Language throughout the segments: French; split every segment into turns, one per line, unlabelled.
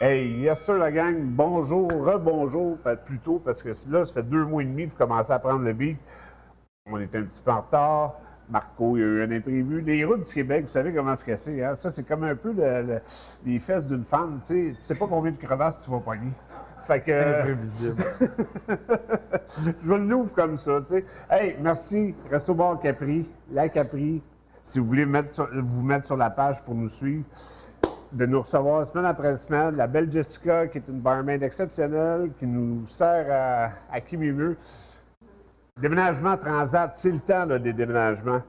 Hey, yes sir la gang, bonjour, rebonjour, plutôt parce que là, ça fait 2 mois et demi que vous commencez à prendre le beat. On est un petit peu en retard. Marco, il y a eu un imprévu. Les routes du Québec, vous savez comment se casser, hein? Ça, c'est comme un peu les fesses d'une femme, tu sais pas combien de crevasses tu vas pogner. Fait que...
Imprévisible.
Je l'ouvre comme ça, tu sais. Hey, merci, Resto Bar Capri, la Capri, si vous voulez vous mettre sur la page pour nous suivre, de nous recevoir semaine après semaine. La belle Jessica, qui est une barmaid exceptionnelle, qui nous sert à qui mieux. Déménagement Transat, c'est le temps là, des déménagements.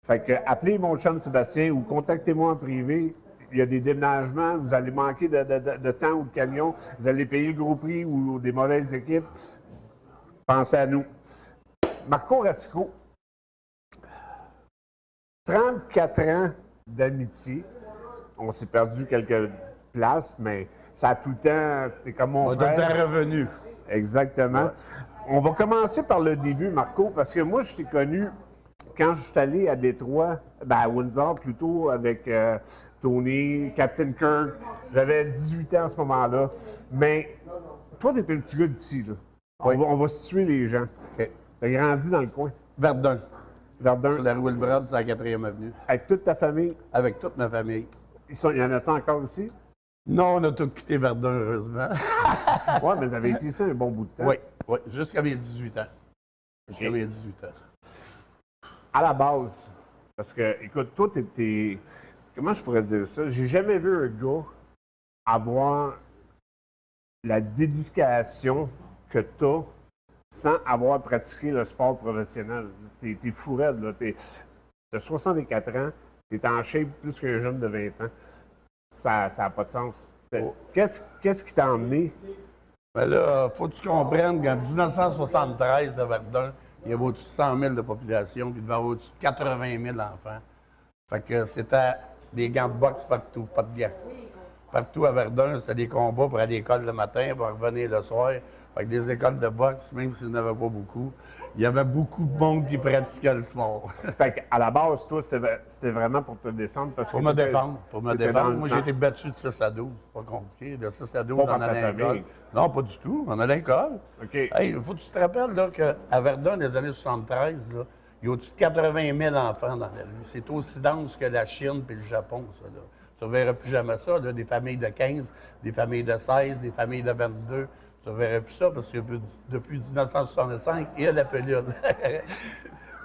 Fait que appelez mon chum Sébastien ou contactez-moi en privé. Il y a des déménagements, vous allez manquer de temps ou de camion, vous allez payer le gros prix ou des mauvaises équipes. Pensez à nous. Marco Racicot, 34 ans d'amitié. On s'est perdu quelques places, mais ça a tout le temps, t'es comme mon frère.
On est revenu.
Exactement. Ouais. On va commencer par le début, Marco, parce que moi, je t'ai connu quand je suis allé à Détroit, à Windsor plutôt, avec Tony, Captain Kirk. J'avais 18 ans à ce moment-là. Mais toi, tu es un petit gars d'ici, là. Oui. On va situer les gens. Okay. Tu as grandi dans le coin.
Verdun.
Verdun.
Sur la rue Wilbrod, c'est la 4e avenue.
Avec toute ta famille?
Avec toute ma famille.
Il y en a-t-il encore ici?
Non, on a tout quitté Verdun, heureusement.
Oui, mais vous avez été ici un bon bout de temps.
Oui, oui, jusqu'à mes 18 ans. Jusqu'à mes 18 ans.
À la base, parce que, écoute, toi, t'es... Comment je pourrais dire ça? J'ai jamais vu un gars avoir la dédication que t'as sans avoir pratiqué le sport professionnel. T'es fou raide, là. T'as 64 ans, t'es en shape plus qu'un jeune de 20 ans. Ça n'a pas de sens. Oh. Qu'est-ce qui t'a emmené?
Ben là, faut que tu comprennes qu'en 1973, à Verdun, il y avait au-dessus de 100 000 de population, puis il devait y avoir au-dessus de 80 000 enfants. Fait que c'était des gants de boxe partout, pas de gants. Partout à Verdun, c'était des combats pour aller à l'école le matin, pour revenir le soir. Fait que des écoles de boxe, même s'il n'y en avait pas beaucoup, il y avait beaucoup de monde qui pratiquait le sport.
Fait qu'à la base, toi, c'était vraiment pour te descendre parce que...
Pour me défendre. Pour me défendre. Moi, j'ai été battu de 6 à 12. C'est pas compliqué. De 6 à 12, on allait à l'école. Non, pas du tout. On allait à l'école.
OK.
Hey, il faut que tu te rappelles là, qu'à Verdun, dans les années 73, là, il y a au-dessus de 80 000 enfants dans la rue. C'est aussi dense que la Chine et le Japon, ça. Là. Tu ne verras plus jamais ça. Là, des familles de 15, des familles de 16, des familles de 22. Tu ne verrais plus ça parce que depuis 1965, il y a la pelule.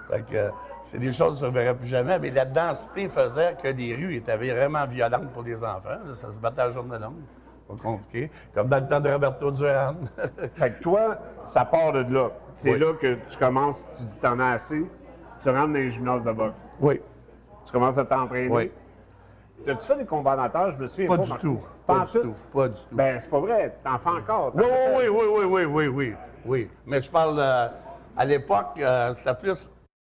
Fait que c'est des choses que tu ne verrais plus jamais. Mais la densité faisait que les rues étaient vraiment violentes pour les enfants. Là, ça se battait à la journée longue. Pas compliqué. Comme dans le temps de Roberto Duran.
Fait que toi, ça part de là. C'est oui. Là que tu commences, tu dis t'en as assez, tu rentres dans les gymnases de boxe.
Oui.
Tu commences à t'entraîner.
Oui.
T'as-tu fait des combats d'amateurs? Je me souviens
pas. Pas du tout. Pas du tout. Pas du tout.
Ben, c'est pas vrai. T'en fais encore.
Oui. Mais je parle, à l'époque, c'était plus,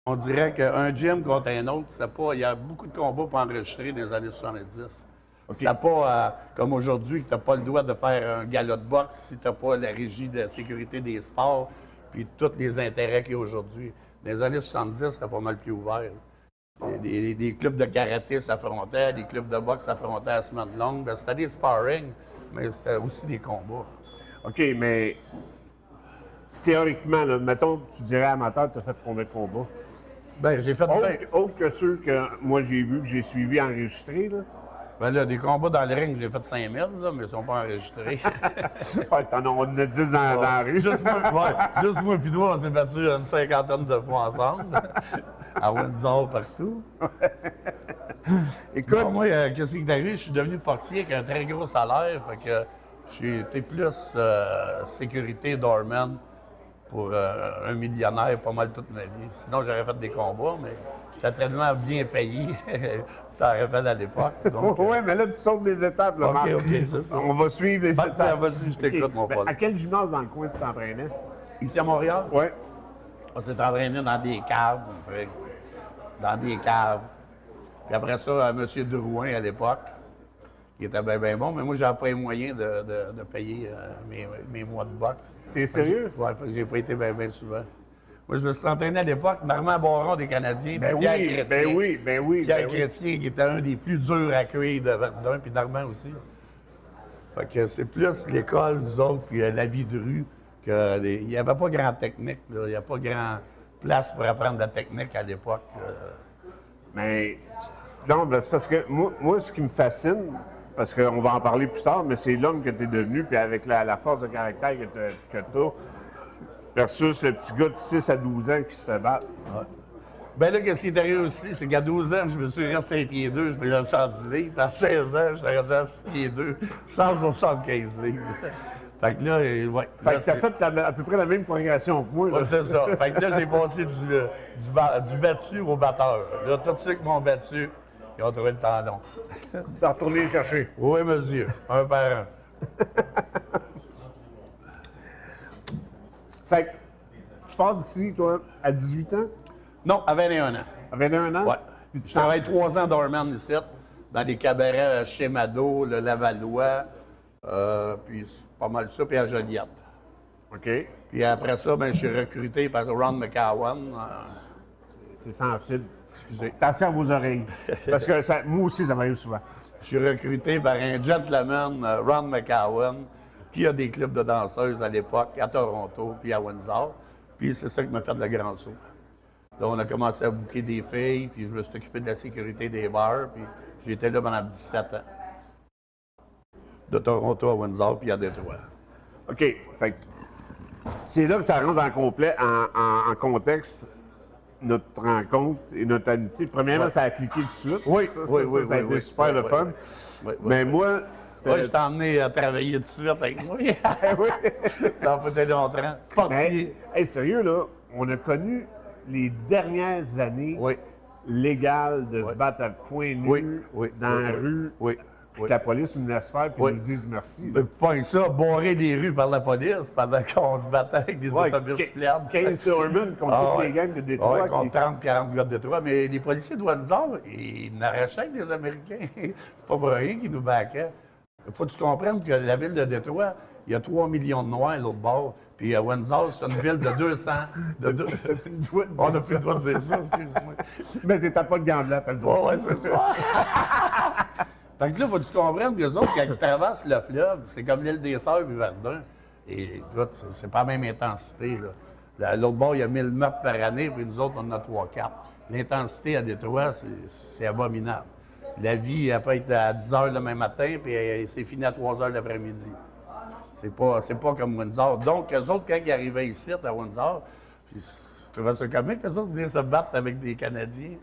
on dirait qu'un gym contre un autre, c'était pas, il y a beaucoup de combats pour enregistrer dans les années 70. Okay. C'était pas comme aujourd'hui, que tu n'as pas le droit de faire un galop de boxe si tu n'as pas la régie de la sécurité des sports puis tous les intérêts qu'il y a aujourd'hui. Dans les années 70, c'était pas mal plus ouvert. Des clubs de karaté s'affrontaient, des clubs de boxe s'affrontaient à la semaine longue. Ben, c'était des sparring, mais c'était aussi des combats.
OK, mais théoriquement, là, mettons, tu dirais amateur, tu as fait combien de combats?
Ben, j'ai fait...
Autre que ceux que moi j'ai vus, que j'ai suivis enregistrés, là.
Ben là, des combats dans le ring, j'ai fait 5 000, là, mais ils ne sont pas enregistrés.
Ouais, on en a 10 dans la rue.
Juste moi puis toi, on s'est battus une 50aine de fois ensemble. À Windsor, partout.
Écoute,
bon, moi, qu'est-ce qui est arrivé? Je suis devenu portier avec un très gros salaire. Fait que j'ai été plus sécurité doorman pour un millionnaire pas mal toute ma vie. Sinon, j'aurais fait des combats, mais j'étais tellement bien payé. Tu t'en rappelles à l'époque.
Oui, mais là, tu sautes des étapes, là, Marc.
OK, c'est ça.
On va suivre les étapes.
Vas-y, je t'écoute, mon Paul.
À quel gymnase dans le coin tu t'entraînais?
Ici à Montréal?
Oui.
On s'est entraîné dans des caves. Puis après ça, M. Drouin, à l'époque, qui était bien bon, mais moi, j'avais pas les moyens de payer mes mois de boxe.
T'es sérieux?
Oui, j'ai pas été bien souvent. Moi, je me suis entraîné à l'époque, Normand Baron des Canadiens, Pierre Chrétien, qui était un des plus durs à cueillir de Verdun, puis Normand aussi. Fait que c'est plus l'école, nous autres, puis la vie de rue, il n'y avait pas grand technique, là. Il n'y a pas grand place pour apprendre la technique à l'époque.
Mais, non, ben, c'est parce que moi, ce qui me fascine, parce qu'on va en parler plus tard, mais c'est l'homme que tu es devenu, puis avec la force de caractère que tu as, versus le petit gars de 6 à 12 ans qui se fait battre.
Ouais. Ben là, qu'est-ce qui est arrivé aussi, c'est qu'à 12 ans, je me suis rendu à 5 pieds 2, je me suis 110 livres. À 16 ans, je suis rendu à 6 pieds 2, 175 livres. Fait que là, ouais.
Fait que t'as fait à peu près la même progression que moi.
Ouais, c'est ça. Fait que là, j'ai passé du battu au batteur. Là, tous ceux qui m'ont battu, ils ont trouvé le tendon.
T'as retourné le chercher.
Oui, monsieur. Un par un.
Fait que tu pars d'ici, toi, à 18 ans?
Non, à 21 ans.
À 21 ans?
Ouais.
Puis tu
Je travaille 3 ans d'Orman ici, dans les cabarets chez Mado, le Lavallois, puis c'est pas mal ça, puis à Joliette.
OK.
Puis après ça, ben, je suis recruté par Ron McCowan.
C'est sensible.
Excusez.
Attention à vos oreilles. Parce que moi aussi, ça m'arrive souvent.
Je suis recruté par un gentleman, Ron McCowan, qui a des clubs de danseuses à l'époque, à Toronto, puis à Windsor. Puis c'est ça qui m'a fait le grand saut. Là, on a commencé à booker des filles, puis je me suis occupé de la sécurité des bars, puis j'étais là pendant 17 ans. De Toronto à Windsor, puis à Détroit.
OK. Fait que c'est là que ça rentre en complet, en contexte, notre rencontre et notre amitié. Premièrement,
Ouais.
ça a cliqué tout de suite.
Oui,
ça,
oui, oui,
ça a
oui,
été
oui.
super
Oui,
le
oui,
fun.
oui. Oui, oui.
Mais moi, c'était...
Oui, je t'ai emmené à travailler tout de suite avec moi.
Oui.
Ça en faisait longtemps. Pas
Mais, hey, sérieux, là, on a connu les dernières années
Oui,
légales de se
Oui.
battre à point nu
oui, oui.
dans
oui,
la
oui.
rue,
Oui,
puis
oui.
que la police nous laisse faire puis
Oui.
nous dise merci.
Mais pas ça, barrer des rues par la police pendant qu'on se battait avec des
Ouais,
autobus pleins.
15 Thurman contre
Ah,
toutes
ouais.
les gangs de Détroit.
Ouais,
qui-
contre 30-40 gars de Détroit. Mais les policiers de Windsor, ils n'arrachaient que des Américains. C'est pas pour rien qu'ils nous baquaient. Il faut que tu comprennes que la ville de Détroit, il y a 3 millions de Noirs à l'autre bord. Puis à Windsor, c'est une ville de 200.
T'as plus le droit de dire
On n'a
ça.
plus le droit de dire ça, excuse-moi.
Mais t'as pas de gants blancs, t'as le droit.
Ouais, c'est ça. Fait que là, faut que tu comprennes que les autres, quand ils traversent le fleuve, c'est comme l'île des Sœurs puis Verdun. Et écoute, c'est pas la même intensité. Là. L'autre bord, il y a 1000 meurtres par année, puis nous autres, on en a 3-4. L'intensité à Détroit, c'est abominable. La vie, elle peut être à 10 h demain matin, puis c'est fini à 3 h l'après-midi. C'est pas comme Windsor. Donc, eux autres, quand ils arrivaient ici, à Windsor, puis je trouvais ça comique, eux autres venaient se battre avec des Canadiens.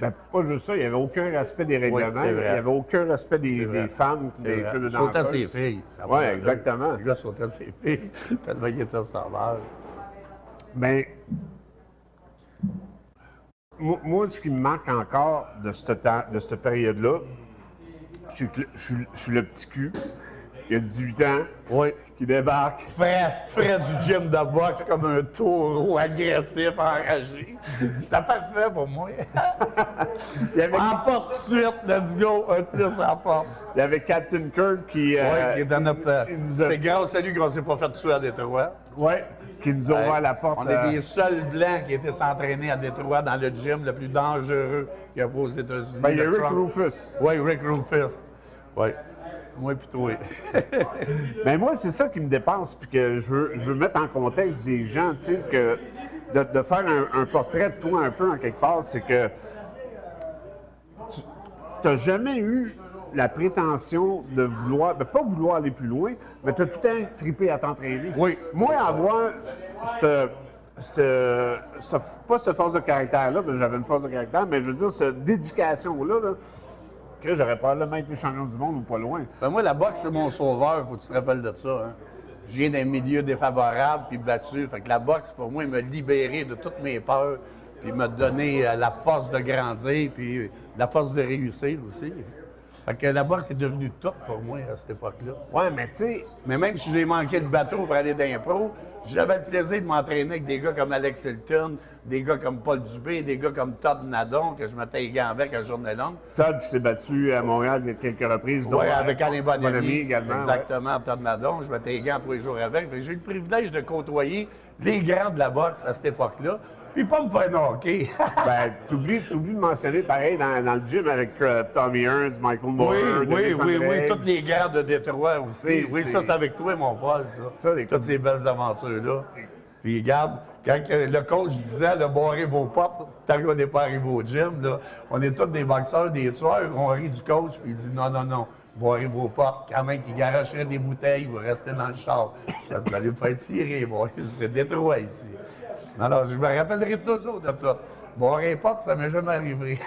Ben, pas juste ça, il n'y avait aucun respect des règlements,
c'est
il
vrai.
n'y avait aucun respect des
vrai.
femmes, des clubs de
Ils sautaient
danseuses.
ses filles.
Ouais, exactement.
Les gars sautaient ses filles, tellement qu'ils étaient sauvages.
Ben, moi, ce qui me manque encore de ce temps, de cette période-là, je suis le petit cul, il a 18 ans,
Oui.
qui débarque.
Frais du gym de boxe comme un taureau agressif, enragé. C'était parfait pour moi.
Il y avait,
Emporte tout de suite, let's go, un plus en porte.
il y avait Captain Kirk qui,
Oui, qui est dans notre.
il nous a-
C'est grâce à lui qu'on s'est pas fait tuer à Détroit.
ouais, qui nous a ouvert la porte.
On est les seuls blancs qui étaient s'entraîner à Détroit dans le gym le plus dangereux qu'il y a pas aux États-Unis.
Ben, il y a
Le
Rick
Trump.
Rufus.
Oui, Rick Rufus. Oui. Moi puis toi.
Mais moi, c'est ça qui me dépasse, puis que je veux mettre en contexte des gens, tu sais, que de faire un portrait de toi un peu en quelque part, c'est que tu n'as jamais eu la prétention de vouloir, ben pas vouloir aller plus loin, mais tu as tout le temps trippé à t'entraîner.
Oui.
Moi, avoir pas cette force de caractère-là, parce que j'avais une force de caractère, mais je veux dire, cette dédication-là, là, que j'aurais probablement été champion du monde ou pas loin.
Ben moi, la boxe, c'est mon sauveur, faut que tu te rappelles de ça. Hein. Je viens d'un milieu défavorable puis battu. Fait que la boxe, pour moi, m'a libéré de toutes mes peurs, puis m'a donné la force de grandir, puis la force de réussir aussi. Fait que la boxe est devenue tout pour moi à cette époque-là.
Ouais, mais tu sais,
Mais même si j'ai manqué le bateau pour aller dans les pros, j'avais le plaisir de m'entraîner avec des gars comme Alex Hilton, des gars comme Paul Dubé, des gars comme Todd Nadon, que je mettais les gants avec à journée longue.
Todd qui s'est battu à Montréal à quelques reprises. dont
Oui, avec Alain Bonamy
également.
Exactement, Todd Nadon. Je mettais les gants tous les jours avec. Fait que j'ai eu le privilège de côtoyer les grands de la boxe à cette époque-là. Puis pas me faire knocker.
Ben, t'oublies de mentionner, pareil, dans le gym avec Tommy Hearns, Michael Moore,
Oui, toutes les gars de Détroit aussi. Oui, ça, c'est avec toi, mon Paul, ça. Toutes ces belles aventures-là. Puis regarde, quand le coach disait de barrer vos portes, tant qu'on n'est pas arrivé au gym, là, on est tous des boxeurs, des tueurs, on rit du coach, puis il dit non, barrez vos portes, quand même qu'il garocherait des bouteilles, vous restez dans le char. Ça, vous allez me faire tirer, moi. C'est Détroit ici. Alors, je me rappellerai toujours de ça. Barrer les portes, ça m'est jamais arrivé.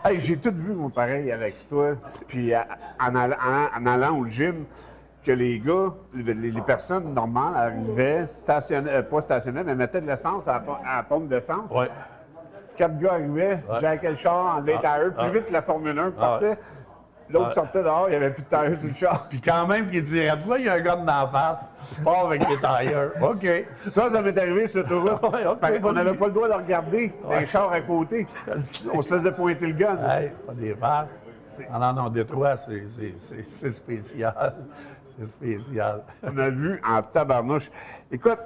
Hey, j'ai tout vu, mon pareil, avec toi. Puis en allant au gym, que les gars, les personnes normales arrivaient, pas stationnaient, mais mettaient de l'essence à la pompe d'essence.
Oui.
4 gars arrivaient, jacked le char, enlevaient les tailleurs, plus vite que la Formule 1 partait. L'autre sortait dehors, il n'y avait plus de tailleurs sur le char.
Puis quand même, qu'il dirait, toi, il y a un gars d'en face, pas avec les tailleurs. OK.
Ça m'est arrivé sur l'autoroute. On n'avait pas le droit de regarder les chars à côté. On se faisait pointer le gun.
Hey, pas des faces. Non, Détroit, c'est spécial. C'est spécial.
On a vu en tabarnouche. Écoute,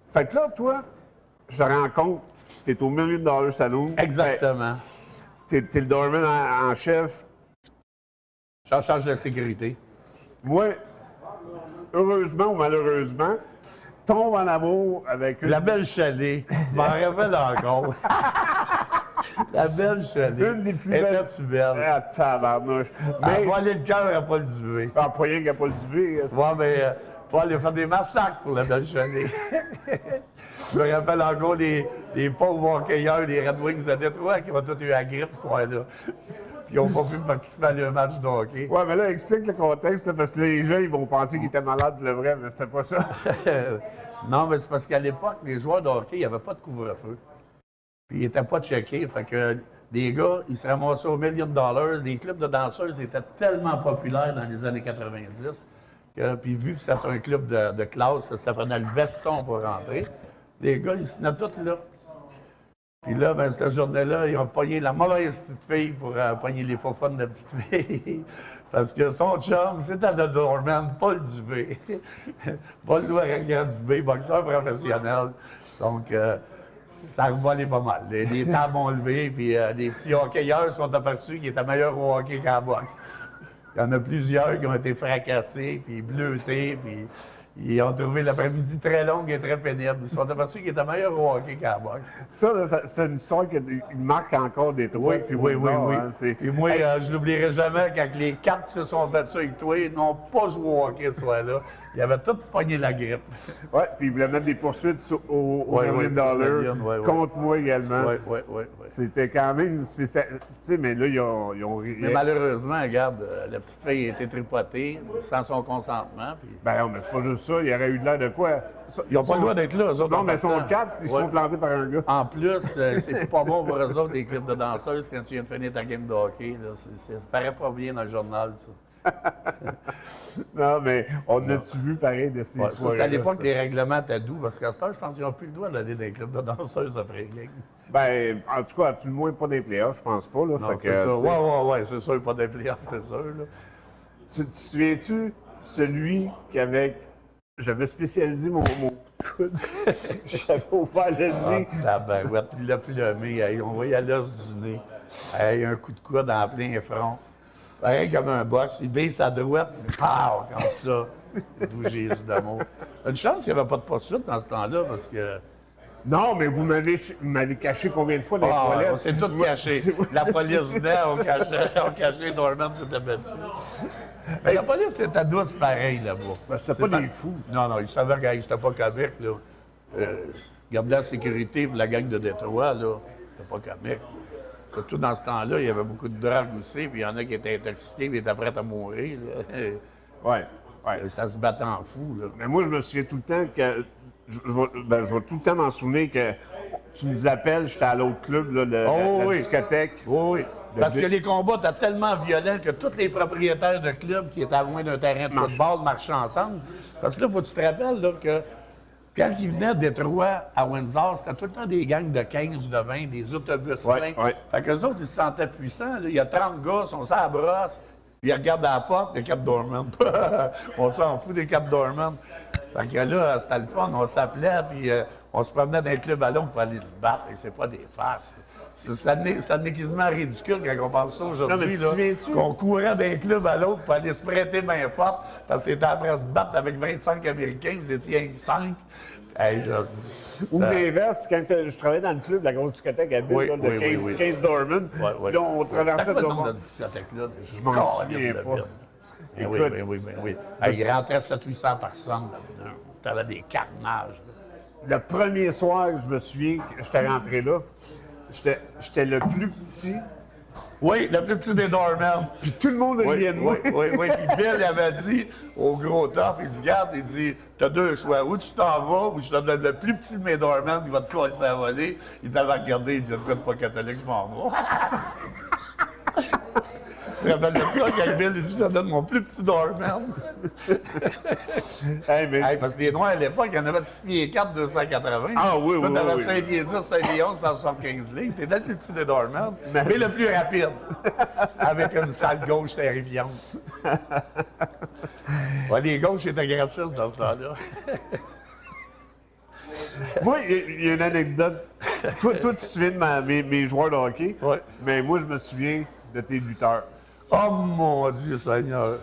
fait que là, toi, je te rends compte, tu es au $1 million Saloon.
Exactement.
Tu es le doorman en chef.
Je change de sécurité.
Moi, heureusement ou malheureusement, tombe en amour avec
La belle Chalet. Je m'en rappelle encore. La belle Chalet.
Une des plus belles.
Était-tu belle?
Ah, tabarnouche.
Mais pas aller le cœur à Paul Dubé.
Ah, pas rien qu'il n'y a pas le duvet.
Ouais, mais pas aller faire des massacres pour la belle Chalet. Je me rappelle encore les pauvres hockeyeurs, les Red Wings de Détroit qui ont tous eu la grippe ce soir-là. Puis ils n'ont pas pu participer à leur match de hockey.
Ouais, mais là, explique le contexte, parce que les gens, ils vont penser qu'ils étaient malades pour le vrai, mais c'était pas ça.
Non, mais c'est parce qu'à l'époque, les joueurs de hockey, il n'y avait pas de couvre-feu. Puis ils n'étaient pas checkés. Fait que les gars, ils se ramassaient au $1 million. Les clubs de danseuses étaient tellement populaires dans les années 90 que, puis vu que c'était un club de classe, ça prenait le veston pour rentrer. Les gars, ils se tenaient tous là. Puis là, ben, cette journée-là, ils ont pogné la mauvaise petite fille pour pogner les faux fun de la petite fille. Parce que son chum, c'était le doorman, Paul Dubé. Paul Dubé, boxeur professionnel. Donc, ça a revolé pas mal. Les tables ont levé, puis les petits hockeyeurs sont aperçus qu'ils étaient meilleurs au hockey qu'en boxe. Il y en a plusieurs qui ont été fracassés, puis bleutés, puis ils ont trouvé l'après-midi très longue et très pénible. Ils sont aperçus qu'ils étaient meilleurs au hockey qu'en boxe.
Ça, là, c'est une histoire qui marque encore des Détroit.
Oui. Et moi, je l'oublierai jamais quand les 4 qui se sont battus avec toi n'ont pas joué au hockey ce soir-là. Ils avaient tous pogné la grippe.
Oui, puis ils voulaient mettre des poursuites au $1 million contre moi également.
Oui.
C'était quand même spécial. Tu sais, mais là, ils ont ri.
Mais malheureusement, regarde, la petite fille a été tripotée sans son consentement. Puis...
Ben non, mais c'est pas juste ça. Il y aurait eu de l'air de quoi?
Ils n'ont pas le droit d'être là, eux autres.
Non, mais ils sont 4, ils se font planter par un gars.
En plus, c'est pas bon pour eux autres, les clubs de danseuses, quand tu viens de finir ta game de hockey. Là, ça paraît pas bien dans le journal, ça.
Non, mais on a-tu vu pareil de ces soirées-là?
C'est à l'époque que les règlements étaient doux, parce qu'à ce temps, je pense qu'ils n'ont plus le droit d'aller dans les clubs de danseuses après game.
Ben, en tout cas, tout le moins pas des playoffs, je pense pas. Là,
non, c'est ça. Ouais, c'est sûr, pas des playoffs, c'est sûr. Là.
Tu te souviens-tu, celui qui avait... J'avais spécialisé mon coude. J'avais ouvert le nez.
Ben, ouais, il l'a plumé. On voyait l'os du nez. Un coup de coude en plein front. Pareil comme un box, il baisse à droite, pow, comme ça. D'où Jésus d'amour. Une chance qu'il n'y avait pas de poursuite dans ce temps-là, parce que...
Non, mais vous m'avez caché combien de fois dans les toilettes?
On s'est tout caché. La police venait, on cachait, Norman s'était battu. Mais la police était douce pareil, là-bas.
Ben, c'était pas des fous.
Non, ils savaient que j'étais pas comique, là. Garder la sécurité pour la gang de Détroit, là, c'était pas comique. Surtout dans ce temps-là, il y avait beaucoup de drogue aussi, puis il y en a qui étaient intoxiqués, puis étaient prêts à mourir.
Ouais.
Ça se battait en fou, là.
Mais moi, je me souviens tout le temps que... Je vais tout le temps m'en souvenir que tu nous appelles, j'étais à l'autre club, là, la discothèque.
Oui. Parce que les combats étaient tellement violents que tous les propriétaires de clubs qui étaient à loin d'un terrain de football marchaient ensemble. Parce que là, faut que tu te rappelles là, que quand ils venaient de Détroit à Windsor, c'était tout le temps des gangs de 15, de 20, des autobus pleins.
Ouais.
Fait qu'eux autres, ils se sentaient puissants. Là. Il y a 30 gars, ils sont sur la brosse. Il regarde à la porte, les quatre dormants. On s'en fout des quatre dormants. Fait que là, c'était le fun, on s'appelait, puis on se promenait d'un club à l'autre pour aller se battre, et c'est pas des farces. Ça devenait quasiment ridicule quand on pense ça aujourd'hui, qu'on courait d'un club à l'autre pour aller se prêter main forte, parce que t'étais en train de se battre avec 25 Américains, vous étiez 5. Hey, là,
ou l'inverse, quand je travaillais dans le club de la grosse discothèque à Ville, de 15 Dorman, puis là, on traversait de
Dorman. Je
m'en souviens pas.
Oui. Il rentrait 700-800 personnes. T'avais des carnages.
Le premier soir, je me souviens que j'étais rentré là, j'étais le plus petit.
Oui, le plus petit des Dormans.
Puis tout le monde riait de moi.
Oui. Puis Bill avait dit au gros top, il dit, regarde, il dit, t'as deux choix. Ou tu t'en vas, ou je te donne le plus petit de mes Dormans, qui va te casser à voler. Il t'avait regardé, il dit, tu n'es pas catholique, je m'en vais. Tu te rappelles de ça, quand Bill, il dit, je te donne mon plus petit Dorman. Parce que les Noirs, à l'époque, il y en avait de 6 pieds 4, 280.
Ah oui,
Toi,
oui.
t'avais
oui.
5 pieds 10, 5 pieds 11, 175 livres. T'étais le plus petit des Dormans, mais le plus rapide. Avec une salle gauche terrifiante. Ouais, les gauches étaient gratis dans ce temps-là.
Moi, il y a une anecdote. Toi, tu te souviens de mes joueurs de hockey, mais moi, je me souviens de tes lutteurs.
Oh mon Dieu Seigneur!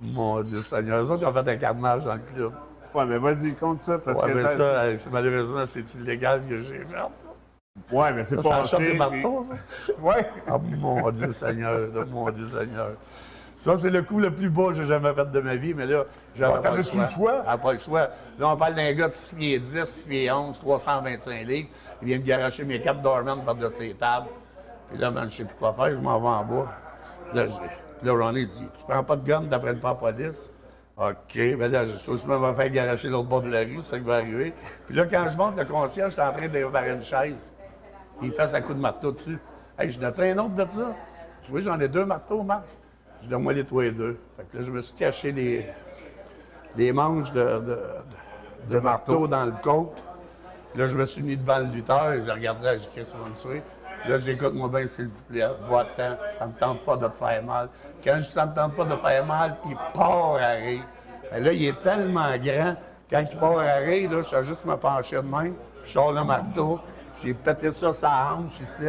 Mon Dieu Seigneur! Eux autres, ils ont fait un carnage dans le club.
Ouais, mais vas-y, compte ça, parce que
ça, malheureusement, c'est illégal que j'ai fait.
Ouais, mais c'est pas
ça. Des marteaux, ça?
Ouais.
Oh mon Dieu Seigneur! Mon Dieu Seigneur! Ça, c'est le coup le plus beau que j'ai jamais fait de ma vie, mais là, j'avais pas le choix. Pas le choix. Là, on parle d'un gars de 6 pieds 10, 6 pieds 11, 325 livres. Il vient me garocher mes 4 Dormans par-dessus les tables. Puis là, je sais plus quoi faire, je m'en vais en bas. Là, Ronnie dit, tu prends pas de gun, t'apprennes pas la police. OK, bien là, je suis me va faire garocher l'autre bord de la rue, c'est ça qui va arriver. Puis là, quand je monte, le concierge, j'étais en train de faire une chaise. Il fait sa coup de marteau dessus. Hey, je dis, un autre de ça. Tu vois, j'en ai 2 marteaux, Marc. Je dis, moi les toi les 2. Fait que là, je me suis caché les manches de marteau dans le côte. Là, je me suis mis devant le lutteur et j'ai regardé, j'ai dit, ça va me tuer. Là, j'écoute-moi bien, s'il vous plaît, va-t'en, ça me tente pas de te faire mal. Quand je dis ça me tente pas de te faire mal, il part à rire. Et là, il est tellement grand, quand il part à rire, là, je suis juste me pencher de même, je sors le marteau, j'ai pété ça sur la hanche ici.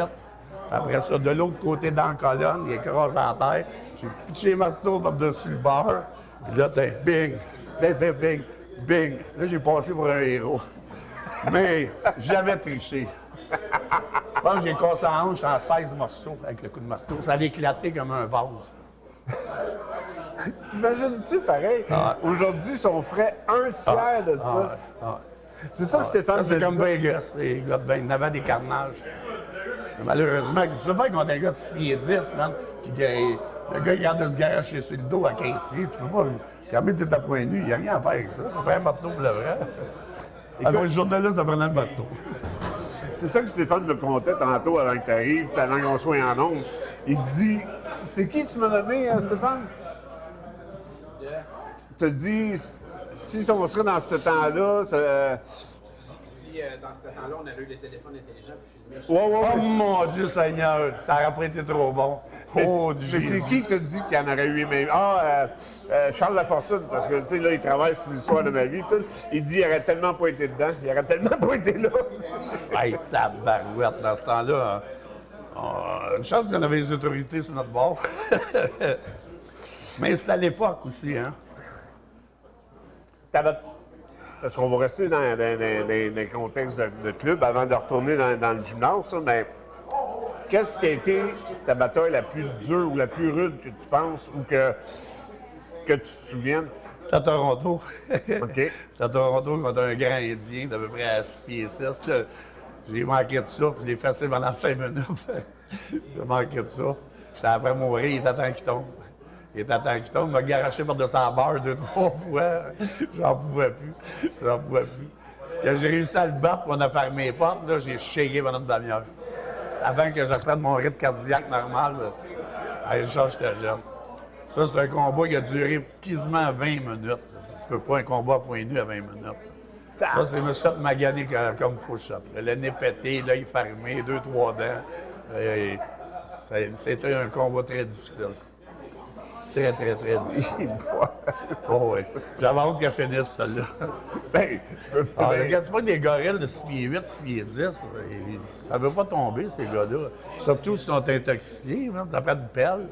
Après ça, de l'autre côté dans la colonne, il écrase en terre, j'ai pitché le marteau par-dessus le bord, et là, bing, bing. Là, j'ai passé pour un héros. Mais j'avais triché. Je pense que j'ai cassé la hanche en 16 morceaux avec le coup de marteau. Ça allait éclater comme un vase.
T'imagines-tu, pareil? Aujourd'hui, si on ferait un tiers de ça. C'est ça que Stéphane
faisait. C'est comme Vegas, les gars de il y avait des carnages. Mais malheureusement, tu sais pas qu'on a un gars de 6 pieds 10, man, le gars, il garde se garocher sur le dos à 15 pieds. Tu peux pas. Quand même, t'es à point nu, il n'y a rien à faire avec ça. Ça fait un marteau pour le vrai. Alors, le journaliste, ça prenait le marteau.
C'est ça que Stéphane me contait tantôt avant que tu arrives, avant qu'on soit en ondes. Il dit, c'est qui tu m'as nommé, Stéphane? Tu te dis, si on serait dans ce temps-là,
Si dans ce temps-là, on avait eu les téléphones intelligents pour filmer.
Oh mon Dieu Seigneur, ça aurait pas été trop bon.
Mais c'est qui te dit qu'il y en aurait eu même? Charles Lafortune, parce que, tu sais, là, il travaille sur l'histoire de ma vie. Tout. Il dit qu'il n'aurait tellement pas été dedans, il n'aurait tellement pas été là.
Hey, tabarouette, dans ce temps-là, une chance qu'il y en avait les autorités sur notre bord. Mais c'était à l'époque aussi, hein?
Parce qu'on va rester dans le contexte de club avant de retourner dans le gymnase, ça, mais qu'est-ce qui a été ta bataille la plus dure ou la plus rude que tu penses ou que tu te souviennes?
C'était à Toronto.
OK.
C'était à Toronto contre un grand Indien d'à peu près à 6 pieds 6. J'ai manqué de ça, puis je l'ai effacé pendant 5 minutes. J'ai manqué de ça. C'était après mourir, il était temps qu'il tombe. Il m'a garoché par-dessus la barre 2-3 fois. J'en pouvais plus. Quand j'ai réussi à le battre, on a fermé les portes, là, j'ai shaké pendant une demi-heure. Avant que je reprenne mon rythme cardiaque normal, à Richard, j'étais jeune. Ça, c'est un combat qui a duré quasiment 20 minutes. Tu peux pas un combat à point nu à 20 minutes. Ça, c'est me fait maganer comme faux-shot. Le nez pété, l'œil fermé, 2-3 dents. C'était un combat très difficile. Très, très, très dur. Oh, oui. J'avais hâte qu'elle finisse, celle-là.
Ben, je peux pas.
Ah, regarde, c'est pas des gorilles de 6 pieds 8, 6 pieds 10. Ça veut pas tomber, ces gars-là. Surtout s'ils sont intoxiqués, hein, ça fait une pelle.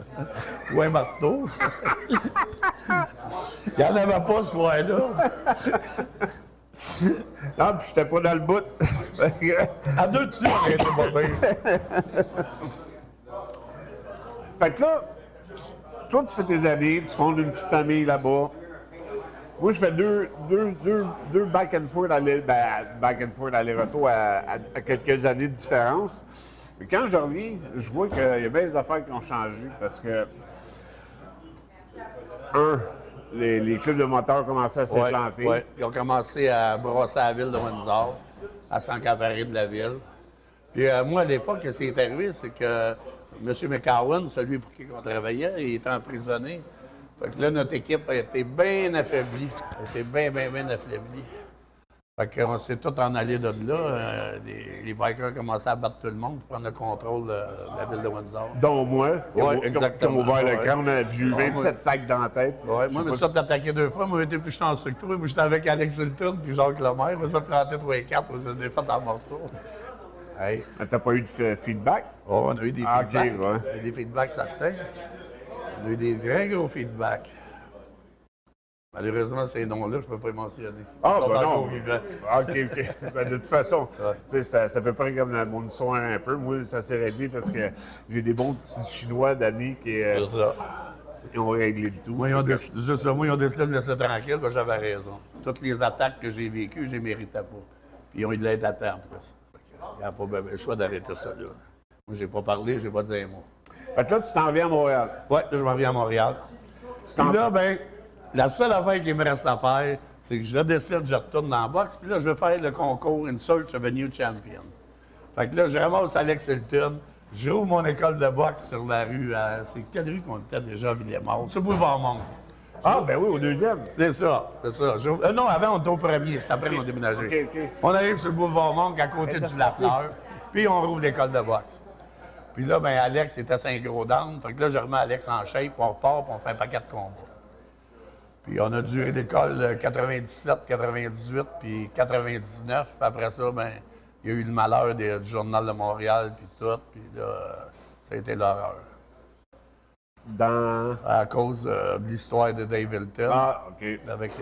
Ou un marteau. Il n'y en avait pas ce soir-là.
Non, puis j'étais pas dans le bout.
À deux dessus, on était pas bien.
Fait que là, toi, tu fais tes années, tu fondes une petite famille là-bas. Moi, je fais deux back and forth aller-retour à quelques années de différence. Mais quand je reviens, je vois qu'il y a bien des affaires qui ont changé parce que, les clubs de moteurs commençaient à s'implanter.
Ouais. Ils ont commencé à brosser la ville de Windsor, à s'encaparer de la ville. Puis moi, à l'époque, ce qui est arrivé, c'est que M. McCowan, celui pour qui on travaillait, il était emprisonné. Fait que là, notre équipe a été bien affaiblie. Elle a été bien affaiblie. Fait qu'on s'est tous en allés de là. Les bikers commençaient à battre tout le monde pour prendre le contrôle de la ville de Windsor.
Dont moi, qui ont ouvert le crâne, j'ai eu 27 tacs dans la tête.
Ouais, moi, mais ça, t'as attaqué 2 fois. Moi, j'ai été plus chanceux que toi. Moi, j'étais avec Alex Hilton puis Jacques Lemaire. Moi, ça plantait 3 et 4. Moi, j'ai fait en morceaux. Hey.
T'as pas eu de feedback?
Oh, on a eu des feedbacks.
Okay, ouais.
On a eu des feedbacks certains. On a eu des vrais gros feedbacks. Malheureusement, ces noms-là, je ne peux pas les mentionner.
Ah,
Ils sont
ben non.
encore vivants.
OK. Ben, de toute façon, tu sais, c'est à peu près comme mon histoire un peu. Moi, ça s'est réglé parce que j'ai des bons petits Chinois d'amis qui ont réglé le tout.
Moi, ils ont décidé de me laisser tranquille, parce que j'avais raison. Toutes les attaques que j'ai vécues, je les méritais pas. Puis ils ont eu de l'aide à terre, en plus. Il n'y a pas le choix d'arrêter ça, là. Moi, j'ai pas parlé, j'ai pas dit un mot.
Fait que là, tu t'en viens à Montréal.
Oui, là, je m'en viens à Montréal. Puis là, ben, la seule affaire qui me reste à faire, c'est que je décide, je retourne dans la boxe, puis là, je vais faire le concours In Search of a New Champion. Fait que là, je ramasse Alex Hilton, j'ouvre mon école de boxe sur la rue, c'est quelle rue qu'on était déjà, Villemort? C'est Boulevard Monk.
Ah, ben oui, au deuxième.
C'est ça. Non, avant, on était au premier, c'est après qu'on a déménagé.
OK.
On arrive sur le Boulevard Monk, à côté du Lafleur, puis on rouvre l'école de boxe. Puis là, ben Alex était 5 gros down. Fait que là, je remets Alex en shape, puis on repart, puis on fait un paquet de combats. Puis on a duré l'école 97, 98, puis 99. Puis après ça, ben il y a eu le malheur du Journal de Montréal, puis tout. Puis là, ça a été l'horreur. À cause de l'histoire de Dave Hilton.
Ah, OK.
Avec,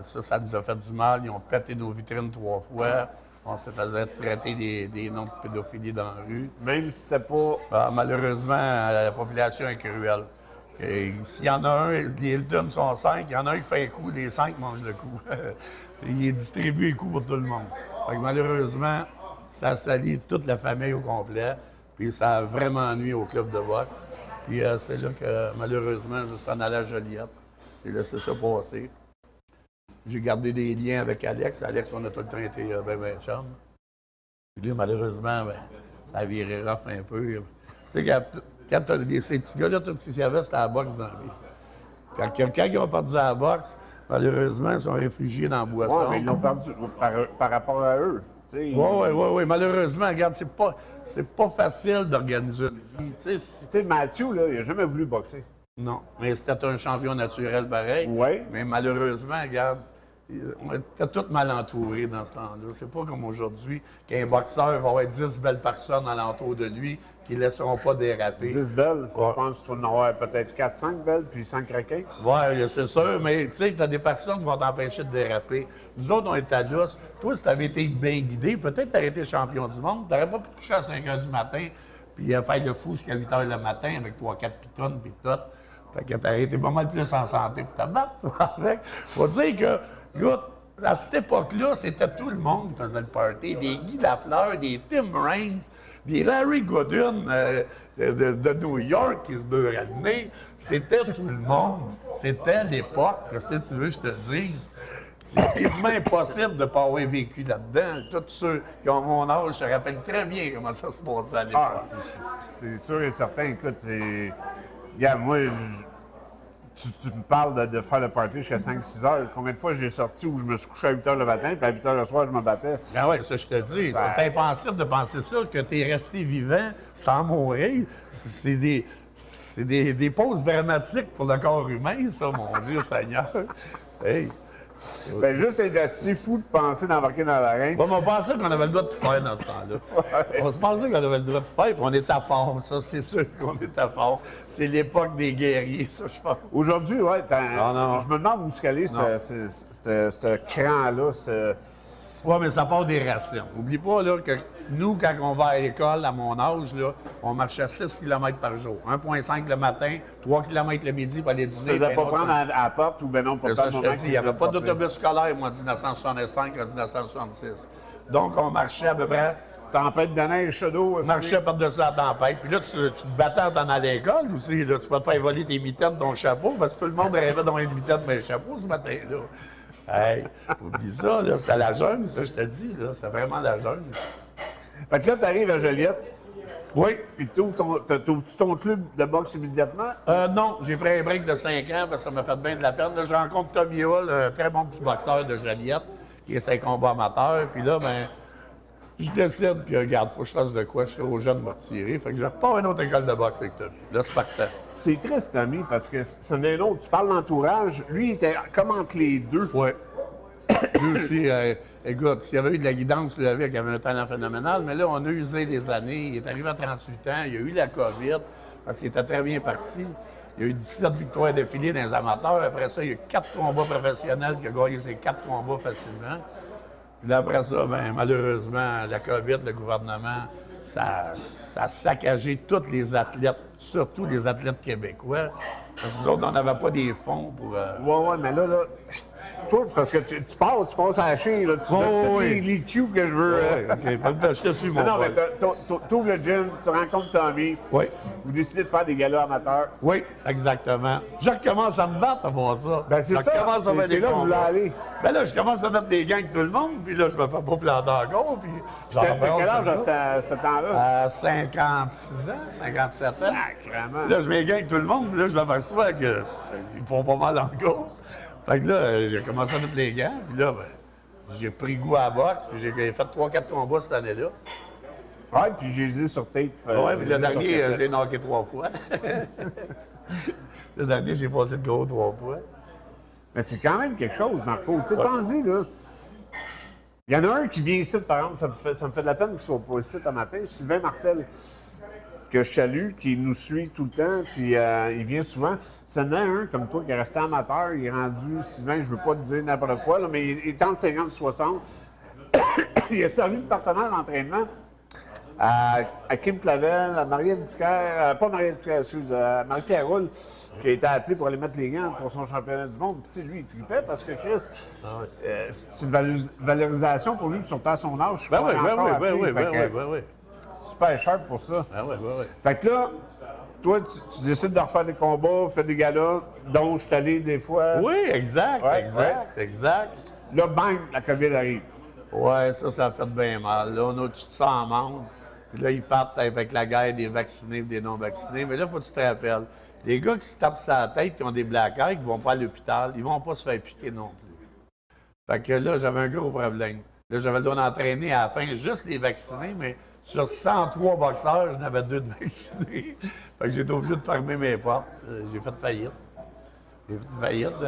ça nous a fait du mal. Ils ont pété nos vitrines 3 fois. On se faisait traiter des noms de pédophilie dans la rue.
Même si c'était pas...
Malheureusement, la population est cruelle. S'il y en a un, les Hilton sont 5, il y en a un qui fait un coup, les 5 mangent le coup. Il distribue les coups pour tout le monde. Fait que malheureusement, ça salit toute la famille au complet. Puis ça a vraiment nuit au club de boxe. Puis c'est là que, malheureusement, je suis en allé à Joliette. J'ai laissé ça passer. J'ai gardé des liens avec Alex. Alex, on a tout le temps été ben chum. Puis là, malheureusement, ben, ça a viré rough un peu. Tu sais, quand ces petits gars-là, tout ce qu'ils savaient, c'était la boxe dans la vie. Quand ils ont perdu la boxe, malheureusement, ils sont réfugiés dans la boisson.
Oui, mais ils l'ont perdu par rapport à eux.
Oui. Malheureusement, regarde, c'est pas facile d'organiser une vie. Tu
sais, Mathieu, là, il n'a jamais voulu boxer.
Non, mais c'était un champion naturel pareil.
Oui.
Mais malheureusement, regarde, on était tous mal entourés dans ce temps-là. C'est pas comme aujourd'hui qu'un boxeur va avoir 10 belles personnes alentour de lui qui ne laisseront pas déraper.
10 belles? Ouais. Je pense qu'il faut en avoir peut-être 4-5 belles, puis 5 requins.
Oui, c'est sûr, mais tu sais, tu as des personnes qui vont t'empêcher de déraper. Nous autres, on est à l'os. Toi, si tu avais été bien guidé, peut-être que tu aurais été champion du monde. Tu n'aurais pas pu coucher à 5 h du matin, puis faire le fou jusqu'à 8 h le matin avec 3-4 pitons, puis tout. Fait que tu aurais été pas mal plus en santé pour te battre avec. Faut dire que, écoute, à cette époque-là, c'était tout le monde qui faisait le party. Des Guy Lafleur, des Tim Raines, des Larry Godin de New York qui se beurraient le nez. C'était tout le monde. C'était l'époque. Qu'est-ce que tu veux que je te dise? C'est quasiment impossible de ne pas avoir vécu là-dedans. Tous ceux qui ont mon âge se rappellent très bien comment ça se passait à l'époque.
Ah, c'est sûr et certain. Écoute, c'est... Regarde, moi, tu me parles de faire le party jusqu'à 5-6 heures. Combien de fois j'ai sorti où je me suis couché à 8 h le matin, puis à 8 h le soir, je me battais?
Ben oui, ça, je te dis. C'est impensable de penser ça, que tu es resté vivant sans mourir. c'est des pauses dramatiques pour le corps humain, ça, mon Dieu Seigneur. Hey.
Ben, juste être assez fou de penser d'embarquer dans l'arène.
Bon, on pensait qu'on avait le droit de tout faire dans ce temps-là. On se pensait qu'on avait le droit de tout faire, puis on était fort. Ça, c'est sûr qu'on était fort. C'est l'époque des guerriers, ça, je pense.
Aujourd'hui, ouais,
non.
je me demande où est-ce qu'elle est, ce cran-là.
Oui, mais ça part des rations. N'oublie pas là, que nous, quand on va à l'école, à mon âge, là, on marchait 6 km par jour. 1,5 le matin, 3 km le midi pour aller
Tu
dîner.
ne faisais pas prendre à la porte ou ben non,
C'est
pas
ça, je te dis, il n'y avait pas d'autobus scolaire, moi, en 1965 en 1966. Donc, on marchait à peu près.
Tempête de neige, chaud aussi.
Marchais par-dessus la tempête. Puis là, tu te battais en allant à l'école aussi. Là. Tu vas te faire voler tes mitaines, ton chapeau, parce que tout le monde rêvait d'avoir une mitaine, mais un chapeau ce matin-là. Hey, oublie ça, là, c'était la jungle, ça, je te dis, là, c'est vraiment la jungle.
Fait que là, tu arrives à Joliette,
Oui.
puis tu ouvres ton club de boxe immédiatement.
Non, j'ai pris un break de 5 ans parce que ça m'a fait bien de la peine. Là, je rencontre Tommy Hull, un très bon petit boxeur de Joliette, qui est ses combats amateurs. Puis là, ben, je décide que, regarde, faut que je fasse de quoi, je suis trop jeune de me retirer. Fait que je repars à une autre école de boxe avec Tommy. Là, c'est partant.
C'est triste, Tommy, parce que c'en est un autre. Tu parles d'entourage. Lui, il était comme entre les deux.
Oui. Lui aussi, écoute, s'il y avait eu de la guidance, lui avait un talent phénoménal, mais là, on a usé des années. Il est arrivé à 38 ans, il y a eu la COVID, parce qu'il était très bien parti. Il y a eu 17 victoires d'affilée dans les amateurs. Après ça, il y a eu 4 combats professionnels qui a gagné ces 4 combats facilement. Puis là, après ça, ben, malheureusement, la COVID, le gouvernement, ça a saccagé tous les athlètes, surtout les athlètes québécois. Parce que nous autres, on n'avait pas des fonds pour...
Ouais, mais là, toi, c'est parce que tu passes à la chaîne, là, tu donnes tous les cues que je veux.
OK, je te suis, mon
Non, mais
boy.
tu ouvres le gym, tu rencontres Tommy,
Oui.
vous décidez de faire des galas amateurs.
Oui, exactement. Je recommence à me battre avant ça.
Ben, c'est
Je
ça,
recommence à faire
c'est
des
là que je voulais
combats.
aller.
Ben là, je commence à mettre des gangs avec tout le monde, puis là, je me fais pas planter encore, puis...
T'as quel âge à ce temps-là?
À 56 ans, 57 ans.
Sacrement.
Là, je mets gang avec tout le monde, puis là, je m'aperçois qu'ils font pas mal encore. Fait que là, j'ai commencé à mettre les gants, puis là, ben, j'ai pris goût à la boxe, puis j'ai fait 3-4 combats cette année-là.
Ouais, puis j'ai dit sur tape.
Ouais, puis le dernier, je
je
l'ai knocké 3 fois. Le dernier, j'ai passé le gros 3 fois.
Mais c'est quand même quelque chose, Marco. Tu sais, pense-y, là. Il y en a un qui vient ici, par exemple, ça me fait de la peine qu'il soit pas ici un matin, Sylvain Martel, que je salue, qui nous suit tout le temps, puis il vient souvent. C'est un comme toi qui est resté amateur, il est rendu, Sylvain, je veux pas te dire n'importe quoi, là, mais il est entre 50 et 60. Il a servi de partenaire d'entraînement à Kim Clavel, à Marie-Ève Dicker, pas Marie-Ève Dicker, excuse, à Marie-Pierre Roule, qui a été appelée pour aller mettre les gants pour son championnat du monde. Puis, tu sais, lui, il tripait parce que Chris, c'est une valorisation pour lui, surtout à son âge.
Ben oui.
Super sharp pour ça.
Ben oui.
Fait que là, toi, tu décides de refaire des combats, faire des galas, dont je suis allé des fois.
Oui, exact.
Là, bang, la COVID arrive.
Ouais, ça a fait bien mal. Là, on a tout ça en monde. Puis là, ils partent avec la guerre des vaccinés et des non-vaccinés. Mais là, faut que tu te rappelles. Les gars qui se tapent sur la tête, qui ont des black eyes, qui vont pas à l'hôpital, ils vont pas se faire piquer non plus. Fait que là, j'avais un gros problème. Là, j'avais le droit d'entraîner à la fin juste les vaccinés, mais sur 103 boxeurs, j'en avais 2 de vaccinés. Fait que j'ai été obligé de fermer mes portes. J'ai fait faillite.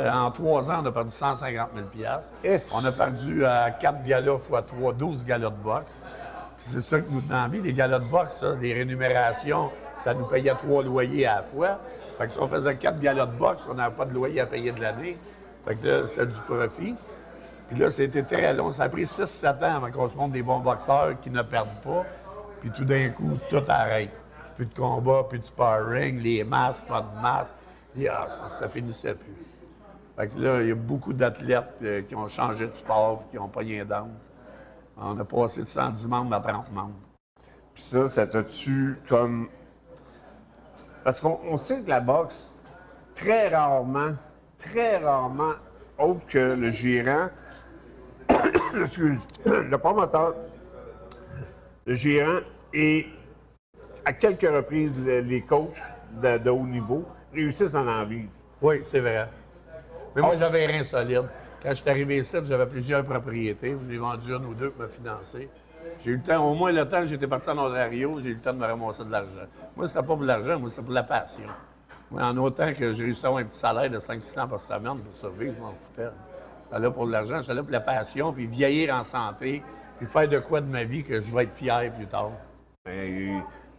En 3 ans, on a perdu 150 000
Yes.
On a perdu à 4 galas x 3, 12 galas de boxe. Puis c'est ça que nous tenons envie, les galas de boxe, ça, les rémunérations, ça nous payait 3 loyers à la fois. Fait que si on faisait 4 galas de boxe, on n'avait pas de loyer à payer de l'année. Fait que là, c'était du profit. Puis là, c'était très long. Ça a pris 6-7 ans avant qu'on se montre des bons boxeurs qui ne perdent pas. Puis tout d'un coup, tout arrête. Plus de combat, plus de sparring, les masques, pas de masques. Et, ça finissait plus. Fait que là, il y a beaucoup d'athlètes qui ont changé de sport, qui n'ont pas rien d'âme. On a passé de 110 membres à 30 membres.
Puis ça t'a tué comme. Parce qu'on sait que la boxe, très rarement, autre que le gérant, excuse, le promoteur, le gérant et à quelques reprises les coachs de haut niveau réussissent à en vivre.
Oui, c'est vrai. Mais moi, j'avais rien solide. Quand je suis arrivé ici, j'avais plusieurs propriétés. J'ai vendu une ou deux pour me financer. J'ai eu le temps, au moins le temps que j'étais parti en Ontario, j'ai eu le temps de me ramasser de l'argent. Moi, c'était pas pour l'argent, moi, c'était pour la passion. Moi, en autant que j'ai réussi à avoir un petit salaire de 500-600 par semaine pour survivre, je m'en foutais. J'étais là pour l'argent, j'étais là pour la passion, puis vieillir en santé, puis faire de quoi de ma vie que je vais être fier plus tard.
Ben, je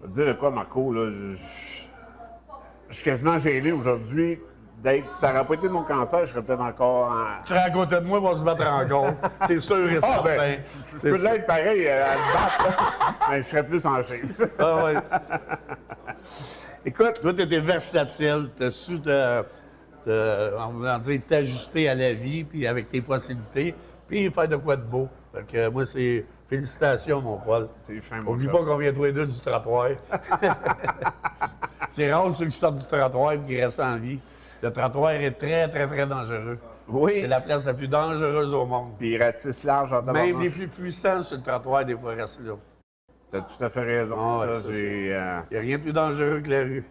vais te dire de quoi, Marco, là, je suis quasiment gêné aujourd'hui d'être. Si ça n'aurait pas été mon cancer, je serais peut-être encore en.
Tu serais à côté de moi, on va se battre encore. C'est sûr et certain.
Ben, je peux l'être pareil à me battre, là, mais je serais plus en shape.
Ah ouais.
Écoute,
Toi, tu étais versatile, tu as su on va dire, t'ajuster à la vie, puis avec tes possibilités, puis faire de quoi de beau. Fait que moi, c'est félicitations, mon Paul.
c'est fin, mon
Oublie
chum.
pas qu'on vient tous les deux du trottoir. C'est rare ceux qui sortent du trottoir et qui restent en vie. Le trottoir est très, très, très dangereux.
Oui.
C'est la place la plus dangereuse au monde.
Puis il ratisse large en
Même les
tabarnak.
plus puissants sur le trottoir, des fois, restent là.
T'as tout à fait raison.
Ah ouais,
ça,
ça,
j'ai.
Il n'y a rien de plus dangereux que la rue.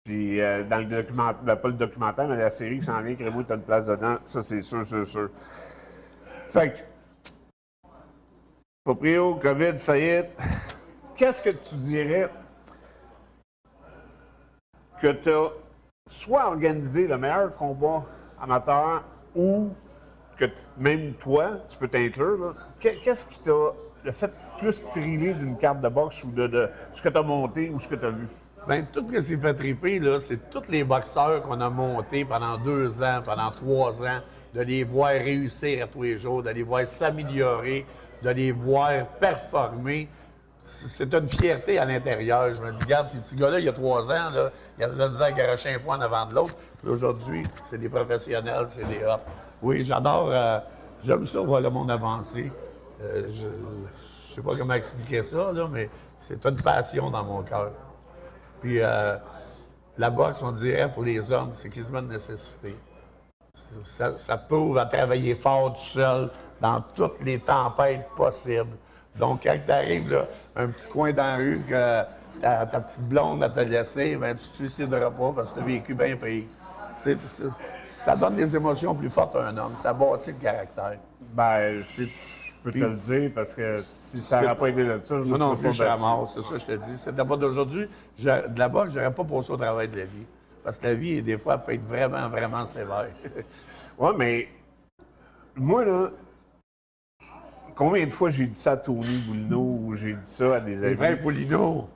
Puis dans le documentaire, ben, pas le documentaire, mais la série qui s'en vient, Crémeau, t'as une place dedans. Ça, c'est sûr, c'est sûr. Fait que. Proprio, COVID, faillite. Qu'est-ce que tu dirais que tu as soit organisé le meilleur combat amateur ou que même toi, tu peux t'inclure, là. Qu'est-ce qui t'a le fait plus thriller d'une carte de boxe ou de ce que tu as monté ou ce que tu as vu?
Bien, tout ce qui s'est fait triper, là, c'est tous les boxeurs qu'on a montés pendant 2 ans, pendant 3 ans, de les voir réussir à tous les jours, de les voir s'améliorer, de les voir performer. C'est une fierté à l'intérieur. Je me dis, regarde, ces petits gars-là, il y a 3 ans, là, il y a de la misère à garocher un point en avant de l'autre. Puis aujourd'hui, c'est des professionnels, c'est des hop. Oui, j'adore, j'aime ça, voir le monde avancer. Je sais pas comment expliquer ça, là, mais c'est une passion dans mon cœur. Puis la boxe, on dirait, pour les hommes, c'est quasiment une nécessité. Ça prouve à travailler fort tout seul dans toutes les tempêtes possibles. Donc, quand tu arrives là, un petit coin dans la rue que ta petite blonde va te laisser, ben, tu te suicideras pas parce que tu as vécu bien pire. Ça donne des émotions plus fortes à un homme. Ça bâtit le caractère.
Ben, je peux te le dire parce que si ça n'aurait pas été de ça, je me
Non,
serais
plus,
pas
je serais
battu.
mort, c'est ça que je te dis. C'est d'abord d'aujourd'hui, de la boxe, je n'aurais pas passé au travail de la vie. Parce que la vie, des fois, peut être vraiment, vraiment sévère.
Ouais, mais moi, là, combien de fois j'ai dit ça à Tony Boulino ou j'ai dit ça à des
C'est
amis?
vrai, Paulino.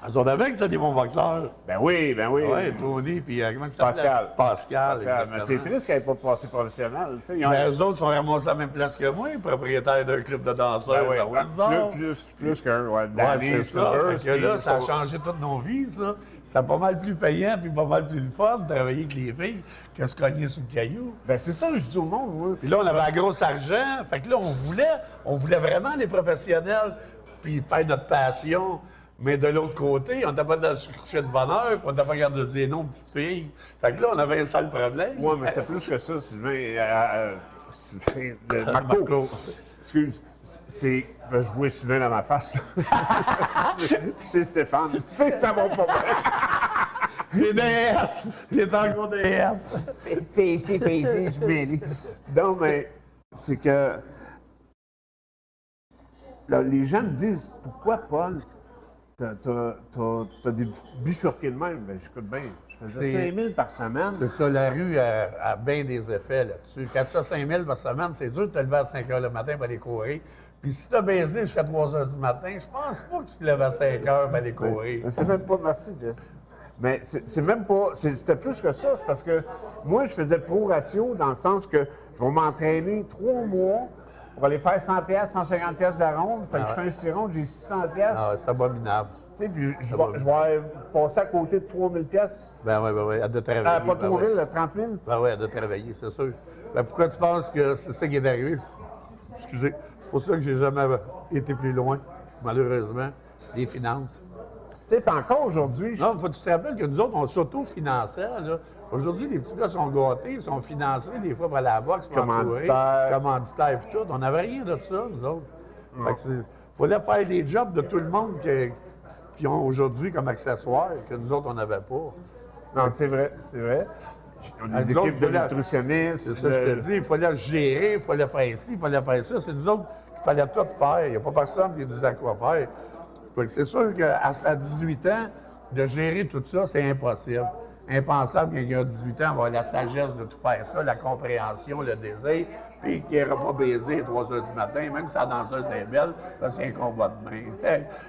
À son avec, c'était des bons boxeurs.
Ben oui, ben oui.
Oui, Tony, puis comment ça s'appelait?
Pascal.
Pascal,
Mais c'est
exactement.
triste qu'elle n'ait pas passé professionnel. Tu sais, ils ont-
Mais eux autres sont ramassés à la même place que moi, propriétaires d'un club de danseurs.
Ben ouais,
ça va bizarre.
plus qu'un, ouais.
Ouais,
Danny,
c'est ça.
Silvers,
Parce que là,
puis
ça a
son-
changé toutes nos vies, ça. C'était pas mal plus payant puis pas mal plus le fun de travailler avec les filles que se cogner sur le caillou.
Ben c'est ça que je dis au monde, moi.
Puis là, on avait un gros argent. Fait que là, on voulait vraiment les professionnels, puis faire notre passion. Mais de l'autre côté, on n'était pas dans se coucher de bonheur, puis on n'était pas capable de dire non, petite fille. Fait que là, on avait un sale problème.
Ouais, mais c'est plus que ça, Sylvain. Sylvain, Marco. Excuse. C'est. Ben, je vois Sylvain dans ma face. C'est Stéphane. Tu sais, ça va pas bien.
Les DS! Il est encore DS!
Facey, je mêle. Non, mais c'est que. Là, les gens me disent pourquoi, Paul, t'as des bifurqués de même? Ben, j'écoute bien. Je faisais
C'est-
5 000 par semaine.
C'est ça, la rue a bien des effets là-dessus. Quand tu as 5 000 par semaine, c'est dur de te lever à 5 h le matin pour aller courir. Puis si tu as baisé jusqu'à 3 h du matin, je pense pas que tu te lèves à 5 h pour aller courir.
Ben, c'est même pas. Merci, Jess. Mais c'est même pas. C'était plus que ça. C'est parce que moi, je faisais pro ratio dans le sens que je vais m'entraîner 3 mois pour aller faire 100 pièces, 150 pièces de la ronde. Fait que je fais un 6 rondes, j'ai 600 pièces.
Ah, c'est abominable.
Tu sais, puis je vais passer à côté de 3000 pièces.
Ben oui, elle doit travailler.
Pas
ben
3000,
oui.
30 000.
Ben oui, elle doit travailler, c'est sûr. Ben pourquoi tu penses que c'est ça qui est arrivé? Excusez. C'est pour ça que j'ai jamais été plus loin, malheureusement, des finances.
Tu sais, puis encore aujourd'hui,
Non, faut que tu te rappelles que nous autres, on s'auto-finançait, là. Aujourd'hui, les petits gars sont gâtés, ils sont financés des fois par la boxe, pour
Commanditaire.
commanditaire et tout. On n'avait rien de ça, nous autres. Fait que fallait faire des jobs de tout le monde qui ont aujourd'hui comme accessoire, que nous autres, on n'avait pas.
non, c'est vrai, c'est vrai. On a des
Nous autres,
équipes de
voilà.
nutritionnistes.
C'est ça, je te dis, il fallait gérer, il fallait faire ci, il fallait faire ça. C'est nous autres qu'il fallait tout faire. Il n'y a pas personne qui nous disait quoi faire. Fait que c'est sûr qu'à 18 ans, de gérer tout ça, c'est impossible. impensable quelqu'un de 18 ans avoir la sagesse de tout faire ça, la compréhension, le désir, puis qu'il n'ira pas baiser à 3 heures du matin, même si sa danseuse est belle, parce qu'il y a un combat de main.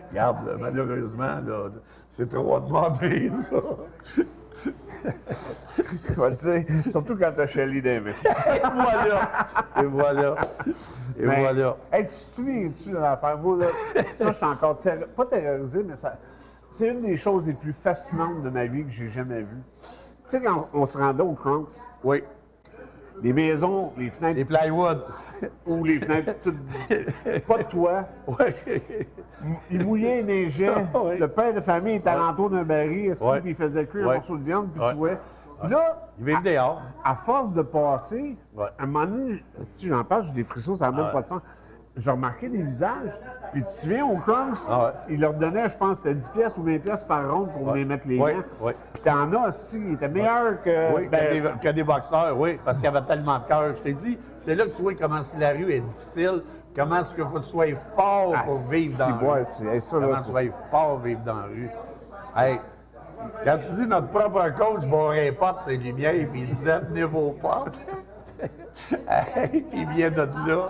Regarde, malheureusement, là, c'est trop demandé, ça.
Ouais, tu sais, surtout quand t'as Shelly David.
Et voilà! Et voilà! Et
Mais,
voilà!
Hey, tu te souviens-tu de l'affaire? Moi, là, ça, je suis encore pas terrorisé, mais c'est une des choses les plus fascinantes de ma vie que j'ai jamais vues. Tu sais, quand on se rendait au Bronx,
Oui.
les maisons, les fenêtres,
Les plywood.
ou les fenêtres, toutes, pas de toit,
Oui.
il mouillait, il neigeait,
Oui.
le père de famille était alentour d'un baril, ici,
Ouais.
puis il faisait cuire
Ouais.
un morceau de viande, puis
Ouais.
tu vois. Puis là,
Ils vivent dehors.
à force de passer,
Ouais.
à un moment donné, si j'en parle, j'ai des frissons, ça n'a même
Ouais.
pas de sens. J'ai remarqué des visages. Puis tu te souviens, au Crunch,
Ah ouais.
ils leur donnaient, je pense, c'était 10 pièces ou 20 pièces par ronde pour venir mettre les
Ouais.
gants.
Ouais.
Puis t'en as aussi, ils étaient meilleurs que...
Oui, que des boxeurs, oui, parce qu'il y avait tellement de cœur. Je t'ai dit, c'est là que tu vois comment la rue est difficile, comment est-ce qu'il faut que tu sois fort
Ah,
pour vivre dans la rue.
ça,
Comment
là,
tu sois fort pour vivre dans la rue. Hey, quand tu dis notre propre coach barrait pas de ses lumières, puis il disait « Tenez vos portes », hey, puis il vient de là.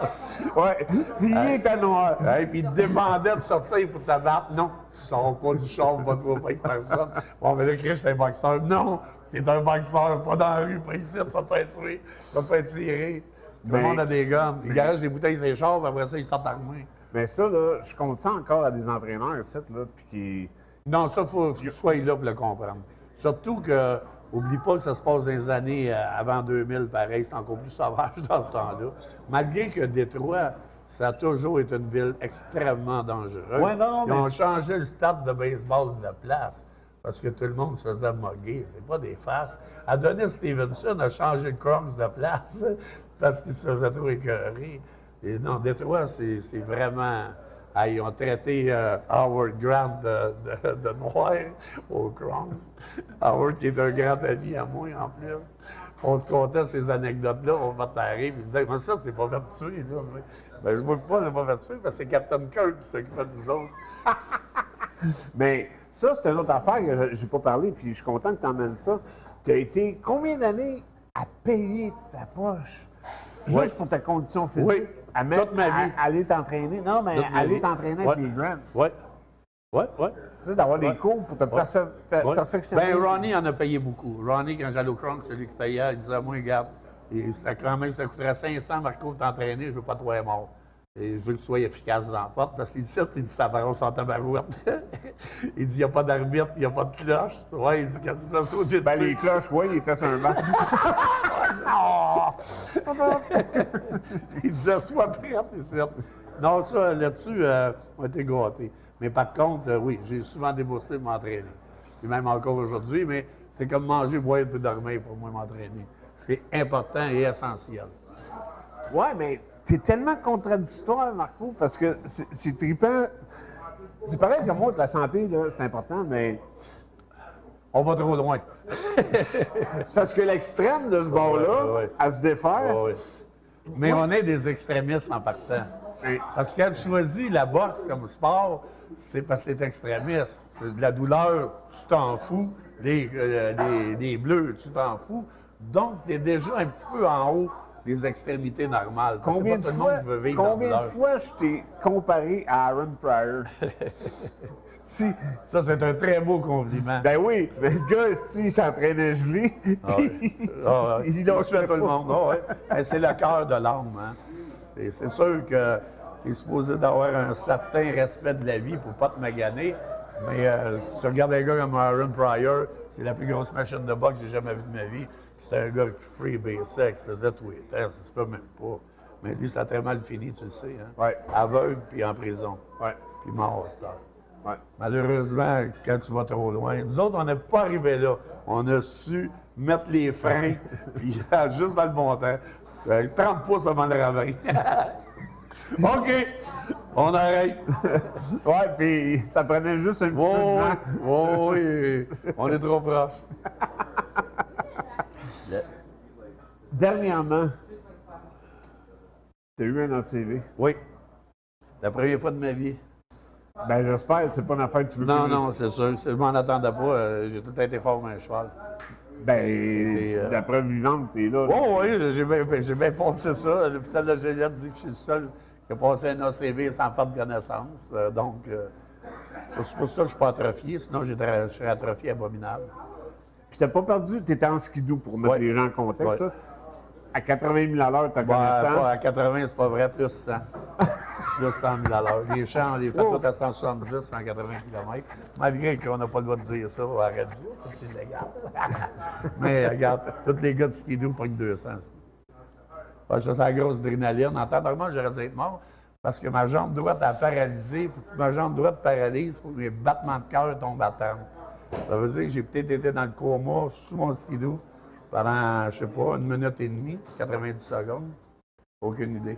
Ouais, puis il était noir.
Hey, puis il te demandait de sortir pour te battre. Non, tu sors pas du char, pas trop avec personne. Bon, mais là, Chris, t'es un boxeur. Non, t'es un boxeur, pas dans la rue, pas ici, ça peut être tué, ça peut être tiré. Tout le monde a des guns. Ils garagent des bouteilles et chars, après ça, ils sortent armés.
Mais ça, là, je compte ça encore à des entraîneurs, ici, là, puis qui...
Non, ça, il faut que tu sois là pour le comprendre. Surtout que, oublie pas que ça se passe dans les années avant 2000, pareil, c'est encore plus sauvage dans ce temps-là. Malgré que Détroit, ça a toujours été une ville extrêmement dangereuse.
Ouais, non,
Ils
mais-
ont changé le stade de baseball de place parce que tout le monde se faisait moguer. C'est pas des farces. Adonis Stevenson a changé le Crocs de place parce qu'il se faisait trop écœurer. Et non, Détroit, c'est vraiment... Ah, ils ont traité Howard Grant de noir au Crocs. Howard, qui est un grand ami à moi, en plus. On se contait ces anecdotes-là, on va t'arriver, puis il disait, mais ça, c'est pas fait tuer, là. Ben, je ne vois pas, c'est pas fait tuer, parce que c'est Captain Kirk qui s'occupait de nous autres.
Mais ça, c'est une autre affaire que je n'ai pas parlé, puis je suis content que tu emmènes ça. Tu as été combien d'années à payer ta poche? Juste
Ouais.
pour ta condition physique?
Oui, toute ma vie.
À aller t'entraîner? Non, mais
Toute ma
aller
vie.
t'entraîner
Ouais.
avec les Grants.
Oui, oui, oui.
Tu sais, d'avoir des
Ouais.
cours pour te
Ouais.
perfectionner.
Ben, Ronnie en a payé beaucoup. Ronnie, quand j'allais au Crocs, c'est lui qui payait. Il disait, moi, regarde, et ça, quand même, ça coûterait 500, Marco, de t'entraîner, je veux pas toi mort. Et je veux que tu sois efficace dans la porte, parce qu'il dit ça, il dit, ça balance en tabarouette. Il dit, il n'y a pas d'arbitre, il n'y a pas de cloche. Ouais, il dit, quand tu fais ça, tu
Ben, les cloches, oui, ils étaient sur un banc.
Il disait, sois prêt, ici. Non, ça, là-dessus, on a été gâtés. Mais par contre, oui, j'ai souvent déboursé pour m'entraîner. Puis même encore aujourd'hui, mais c'est comme manger, boire et dormir pour moi m'entraîner. C'est important et essentiel.
Ouais, mais t'es tellement contradictoire, Marco, parce que c'est trippant. C'est pareil que moi, que la santé, là, c'est important, mais
On va trop loin.
c'est parce que l'extrême de ce bord-là,
ouais.
à se défaire,
Ouais, ouais. Mais on est des extrémistes en partant.
hein,
Parce que quand tu choisis la boxe comme sport, c'est parce que c'est extrémiste. C'est de la douleur, tu t'en fous. Les bleus, tu t'en fous. Donc, tu es déjà un petit peu en haut des extrémités normales. Parce que
combien,
c'est
de
pas tout le
fois,
monde qui veut vivre dans la
combien de
douleur.
fois je t'ai comparé à Aaron Pryor? Si,
Ça, c'est un très beau compliment.
ben oui, mais le gars, si, il s'entraînait gelé,
Ah ouais. Ah ouais.
il
Il
lâchait
tout le
pas.
monde. Ah ouais. Ben, c'est le cœur de l'âme. Hein. C'est sûr que tu es supposé d'avoir un certain respect de la vie pour pas te maganer. Mais si tu regardes un gars comme Aaron Pryor, c'est la plus grosse machine de boxe que j'ai jamais vue de ma vie. C'était un gars qui freebasait, qui faisait Twitter, ça se peut même pas. Mais lui, ça a très mal fini, tu le sais. Hein?
Ouais.
Aveugle, puis en prison.
Ouais,
Puis mort à cette heure.
ouais.
Malheureusement, quand tu vas trop loin, nous autres, on n'est pas arrivé là. On a su mettre les freins, puis juste dans le bon temps. 30 pouces avant le ravin. OK, on arrête.
Ouais, puis ça prenait juste un petit peu de vent.
Oh, oui, on est trop proche.
Dernièrement, tu as eu un ACV.
Oui, la première fois de ma vie.
Ben, j'espère, c'est pas une affaire que tu veux
Non,
que-
non, c'est sûr. Je m'en attendais pas. J'ai tout été fort comme un cheval.
Ben,
C'était,
la preuve vivante, t'es là.
Oh oui, j'ai bien pensé ça. L'hôpital de Joliette dit que je suis le seul qui a passé un ACV sans faire de connaissance. C'est pour ça que je ne suis pas atrophié. Sinon, je serais atrophié abominable.
Puis t'as pas perdu, t'étais en skidoo pour mettre
Ouais.
les gens en contexte,
Ouais.
ça. À 80 000 à l'heure, t'as
Bon,
connaissance.
pas à 80, c'est pas vrai, plus 100. Plus 100 000 à l'heure. Les champs, on les fait tous à 170, 180 km. Malgré qu'on n'a pas le droit de dire ça à la radio, ça c'est illégal. Mais regarde, tous les gars de skidoo prennent 200. Ça, c'est la grosse adrénaline. En temps normal, j'aurais dû être mort parce que ma jambe droite a paralysé. Pour que ma jambe droite paralyse, il faut que mes battements de cœur tombent à terme. Ça veut dire que j'ai peut-être été dans le coma sous mon skidoo pendant, je sais pas, 1 minute et demie, 90 secondes. Aucune idée.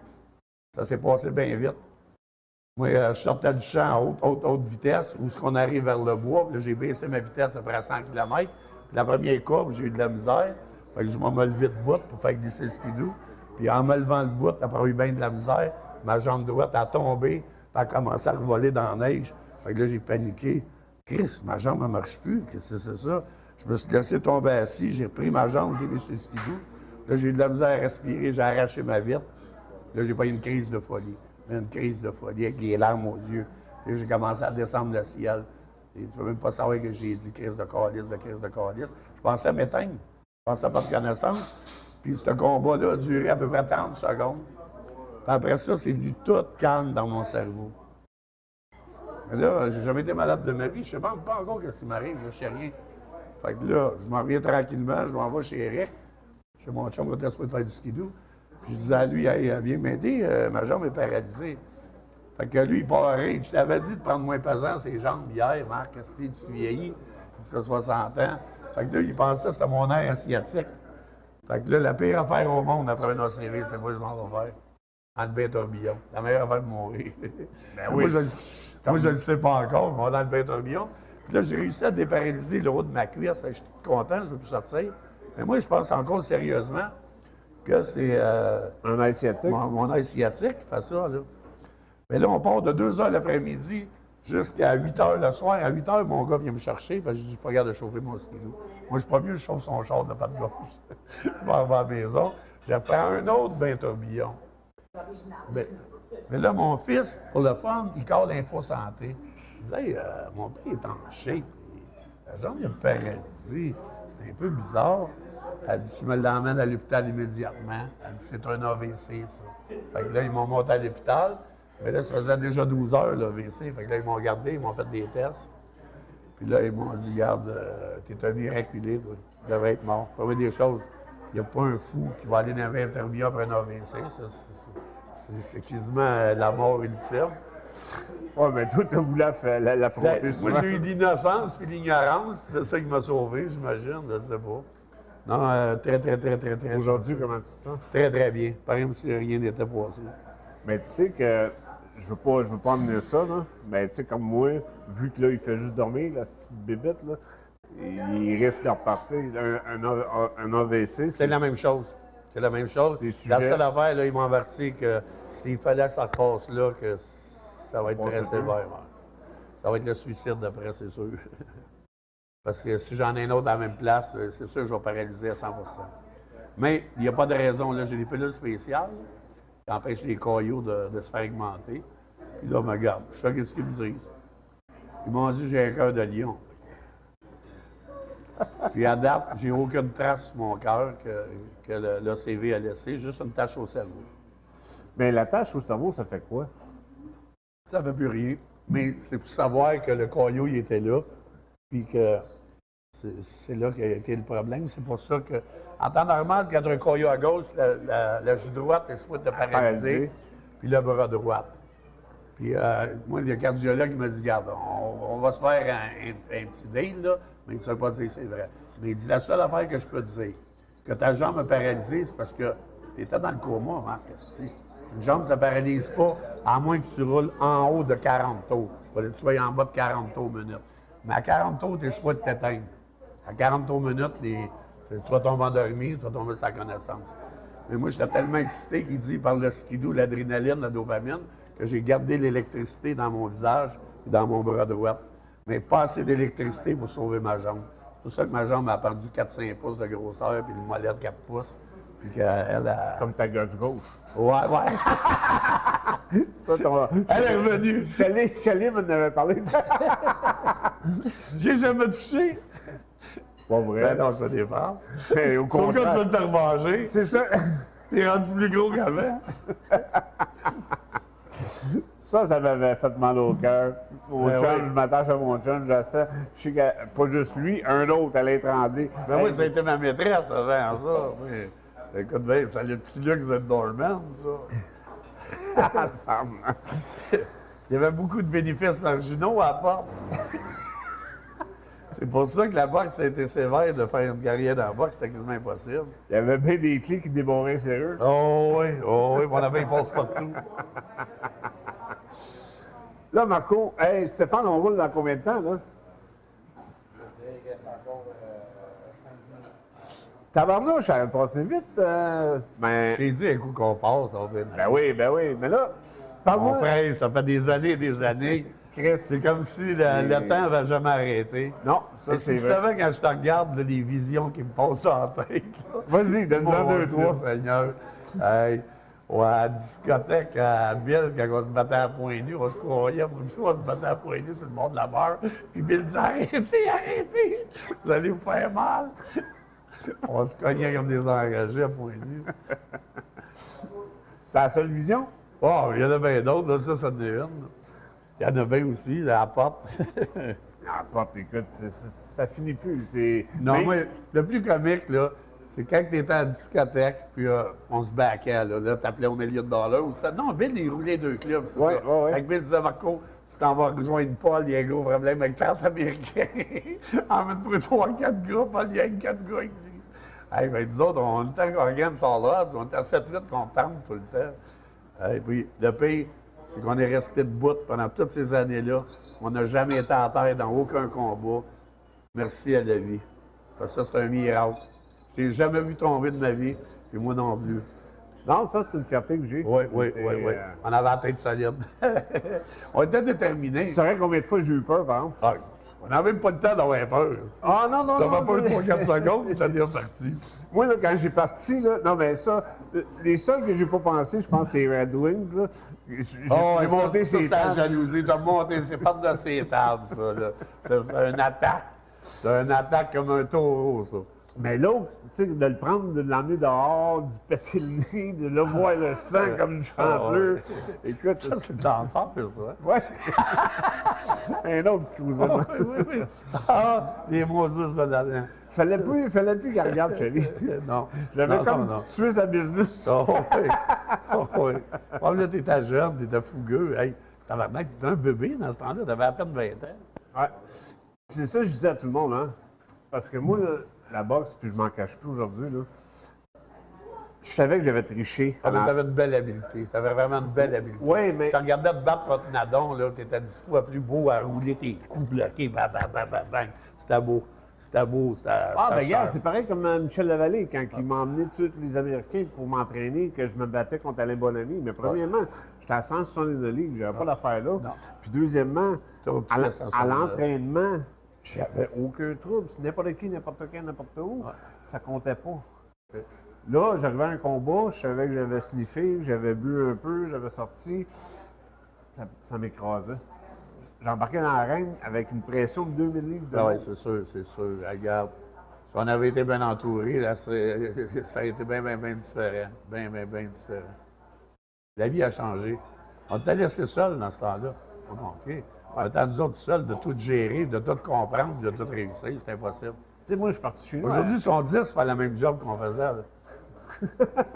Ça s'est passé bien vite. Moi, je sortais du champ à haute vitesse, où ce qu'on arrive vers le bois. Puis là, j'ai baissé ma vitesse à près 100 km. Puis la première courbe, j'ai eu de la misère. Fait que je m'en me levé de bout pour faire glisser le skidoo. Puis en me levant le bout, après eu bien de la misère, ma jambe droite a tombé, puis a commencé à revoler dans la neige. Fait que là, j'ai paniqué. Chris, ma jambe ne marche plus. Qu'est-ce que c'est ça? Je me suis laissé tomber assis, j'ai repris ma jambe, j'ai mis sur le skidoo. Là, j'ai eu de la misère à respirer, j'ai arraché ma vitre. Là, j'ai pas eu une crise de folie. Une crise de folie avec les larmes aux yeux. Là, j'ai commencé à descendre le ciel. Et tu ne peux même pas savoir que j'ai dit crise de calice. Je pensais à m'éteindre. Je pensais à pas de connaissance. Puis ce combat-là a duré à peu près 30 secondes. Puis après ça, c'est venu tout calme dans mon cerveau. Mais là, j'ai jamais été malade de ma vie. Je ne sais pas encore ce qui m'arrive. Je ne sais rien. Fait que là, je m'en reviens tranquillement. Je m'en vais chez Eric. Chez mon chum qui était supposé faire du skidoo. Puis je disais à lui, hey, viens m'aider, ma jambe est paralysée. Fait que lui, il part rire. Je t'avais dit de prendre moins pesant ses jambes hier, Marc, si tu vieillis, tu as 60 ans. Fait que là, il pensait que c'était mon air asiatique. Fait que là, la pire affaire au monde après un ACV, c'est moi je m'en vais faire. Enlever un tourbillon. La meilleure affaire de mourir.
Ben oui.
Moi, je ne le sais pas encore, mais on a enlevé un tourbillon. Puis là, j'ai réussi à déparalyser le haut de ma cuisse. Je suis content, je veux plus sortir. Mais moi, je pense encore sérieusement que c'est
Un asiatique.
mon air sciatique qui fait ça. Là. Mais là, on part de 2 h l'après-midi jusqu'à 8 h le soir. À 8 h, mon gars vient me chercher parce que je dis, je suis pas capable de chauffer mon skidoo. Moi, je suis pas mieux, je chauffe son char de pas de gauche. Je vais arriver à la maison. Je reprends un autre bain tourbillon. Mais là, mon fils, pour le fun, il cale l'Info Santé. Il dit, hey, mon père est en shape. La jambe est paralysée. C'est un peu bizarre. Elle dit, tu me l'emmènes à l'hôpital immédiatement. Elle dit, c'est un AVC, ça. Fait que là, ils m'ont monté à l'hôpital. Mais là, ça faisait déjà 12 heures, l'AVC. Fait que là, ils m'ont regardé, ils m'ont fait des tests. Puis là, ils m'ont dit, regarde, t'es un miraculé, toi. Tu devrais être mort. Faut des choses. Il n'y a pas un fou qui va aller dans un tourbillon après un AVC. C'est quasiment la mort ultime.
Ouais, mais toi, t'as voulu l'affronter
Ben,
souvent.
moi, j'ai eu l'innocence puis l'ignorance, puis c'est ça qui m'a sauvé, j'imagine, je ne sais pas. Non, très.
Aujourd'hui, comment tu te sens?
Très, très bien. Pareil comme si rien n'était passé.
Mais tu sais que je veux pas emmener ça, là. Mais tu sais, comme moi, vu que là, il fait juste dormir, la petite bébête, là, il risque de repartir. Un AVC,
C'est la même chose. C'est la même chose.
Tes
La
sujets.
seule affaire, là, ils m'ont averti que s'il fallait que ça passe là, que ça va être
On
très
sait
sévère.
pas.
Ouais. Ça va être le suicide d'après, c'est sûr. Parce que si j'en ai un autre à la même place, c'est sûr que je vais paralyser à 100 %. Mais il n'y a pas de raison. Là, j'ai des pilules spéciales qui empêchent les caillots de se faire augmenter. Puis là, me regarde. Je fais ce qu'ils me disent. Ils m'ont dit que j'ai un cœur de lion. Puis à date, j'ai aucune trace sur mon cœur que l'ACV a laissé, juste une tache au cerveau.
Mais la tâche au cerveau, ça fait quoi?
Ça ne fait plus rien. Mais c'est pour savoir que le caillot, il était là, puis que c'est là qu'a été le problème. C'est pour ça que, en temps normal, quand tu as un caillot à gauche, la joue droite est supposée te paralyser, puis le bras droit. Puis moi, le cardiologue m'a dit, regarde, on va se faire un petit deal, là, mais il ne veut pas dire que c'est vrai. Mais il dit, la seule affaire que je peux te dire, que ta jambe est paralysée, c'est parce que tu étais dans le coma, Marc Esti. Une jambe, ça ne paralyse pas, à moins que tu roules en haut de 40 tours. Il fallait que tu sois en bas de 40 tours minutes. Mais à 40 tours, tu es supposé t'éteindre. À 40 tours minutes, tu vas tomber endormi, tu vas tomber sans connaissance. Mais moi, j'étais tellement excité qu'il dit par le skidoo, l'adrénaline, la dopamine, que j'ai gardé l'électricité dans mon visage dans mon bras droit. Mais pas assez d'électricité pour sauver ma jambe. C'est pour ça que ma jambe a perdu 4-5 pouces de grosseur, puis une molette 4 pouces. Puis qu'elle a...
Comme ta gosse gauche.
Ouais.
Ça,
Elle est revenue.
Chalet m'en avait parlé.
J'ai jamais touché.
Pas vrai.
Ben non, ça dépend.
Mais au
Pourquoi tu vas
contraire.
te faire manger?
C'est ça.
T'es rendu plus gros qu'avant.
Ça m'avait fait mal au cœur. Mon
Ben
chum,
oui.
je m'attache à mon chum, j'essaie. Je sais que pas juste lui, un autre allait trembler.
Ben oui, ça a été ma maîtresse avant ça. Oui. Écoute, ben, c'est le petit luxe de Dorman, ça. Il y avait beaucoup de bénéfices marginaux à la porte. C'est pour ça que la boxe a été sévère de faire une carrière dans la boxe, c'était quasiment impossible.
Il y avait bien des clés qui débordaient sérieux.
Oh oui, mon ami, il passe pas de tout.
Là, Marco, hey, Stéphane, on roule dans combien de temps, là?
Je dirais qu'il reste encore 5-10 minutes.
Tabarnouche, ça a passé vite. Ben,
J'ai dit un coup qu'on passe, on fait.
ben oui. Mais là,
Mon
parle-moi.
frère, ça fait des années et des années.
Chris,
C'est comme si
C'est-
le temps n'avait jamais arrêté.
Non, ça,
Mais
c'est
si tu
vrai.
savais quand je te regarde, là, les visions qui me passent dans la tête. là.
Vas-y, donne-en
Mon
deux,
Dieu,
trois.
Seigneur. Hey, ouais, à la discothèque à Bill, quand on se battait à point nu, on se croyait, on se battait à point nu sur le bord de la barre. Puis Bill disait arrêtez, vous allez vous faire mal. On se cognait comme des enragés à point nu.
C'est la seule vision?
Oh, il y en a bien d'autres, là, ça en est une. Il y en a bien aussi, là, à la porte.
Ah, porte, écoute, ça finit plus. C'est...
Non,
Mais-
moi, le plus comique, là, c'est quand tu étais à la discothèque, puis on se baquait, là t'appelais au milieu de dollars, ou ça. Non, Bill, il roulait deux clubs, c'est
Ouais,
ça.
ouais.
Fait que Bill disait, Marco, tu t'en vas rejoindre Paul, il y a un gros problème avec carte américain. Emmène-toi 3-4 gars, Paul, il y a 4 gars avec lui. Hey, ben, nous autres, on était Organ Salade, on était à 7-8 qu'on parle tout le temps. Et puis, le pire, c'est qu'on est resté debout pendant toutes ces années-là. On n'a jamais été à terre dans aucun combat. Merci à la vie. Parce que ça, c'est un miracle. Je t'ai jamais vu tomber de ma vie, et moi non plus.
Non, ça, c'est une fierté que j'ai.
Oui.
Et,
On avait la tête solide. On était déterminés.
Tu saurais combien de fois j'ai eu peur, par exemple?
Ah, on n'avait même pas le temps d'avoir peur.
Ah, non.
T'avais pas eu 3-4 secondes, c'était déjà parti.
Moi, là, quand j'ai parti, là, non, mais ça, les seuls que j'ai pas pensé, je pense, c'est Red Wings, là. J'ai monté
ça,
ces
c'est la
tables.
jalousie. T'as monté ses pattes de ses tables, ça. Là. C'est une attaque. C'est une attaque comme un taureau, ça.
Mais l'autre, tu sais, de le prendre, de l'emmener dehors, d'y péter le nez, de le voir le sang comme une chantelure. Écoute,
Ça, c'est dansant, ça.
Ouais. Un autre cousin.
Oui. Ah, les Moses là-dedans.
Fallait plus qu'il regarde Chérie.
Non.
J'avais
Non,
comme
non.
tué sa business.
Oh, oui. Oh, oui. Oh, là, t'étais jeune, t'étais fougueux. Hey, tabarnak, t'étais un bébé dans ce temps-là, t'avais à peine 20 ans.
Ouais. Puis c'est ça que je disais à tout le monde, hein. Parce que moi, là, la boxe, puis je m'en cache plus aujourd'hui, là. Je savais que j'avais triché.
Ah, mais t'avais une belle habileté. T'avais vraiment une belle habileté.
Oui, mais.
Tu regardais te battre contre Nadon, là, t'étais 10 fois plus beau à rouler tes coups bloqués, bang, bang, bang, bang, bang. C'était beau. C'était beau, c'était.
Ah,
c'était
ben, regarde,
cher.
c'est pareil comme Michel Lavallée, quand il m'a emmené tous les Américains pour m'entraîner, que je me battais contre Alain Bonamy. Mais premièrement, j'étais à 170 livres, j'avais pas l'affaire là.
Non.
Puis deuxièmement,
T'as
à
poussé à 170.
l'entraînement, j'avais aucun trouble. C'est n'importe qui, n'importe quand, n'importe où.
Ouais.
Ça comptait pas. Là, j'arrivais à un combat, je savais que j'avais sniffé, que j'avais bu un peu, j'avais sorti. Ça m'écrasait. J'embarquais dans l'arène avec une pression de 2000 livres de
Ah oui,
monde.
c'est sûr, c'est sûr. Regarde, si on avait été bien entouré, là, ça a été bien différent. Bien différent. La vie a changé. On t'a laissé seul dans ce temps-là. On a manqué. On était nous autres seuls de tout gérer, de tout comprendre, de tout réussir. C'est impossible.
Tu sais, moi, je suis parti chez nous.
Aujourd'hui, ils sont 10 faire le même job qu'on faisait. Là.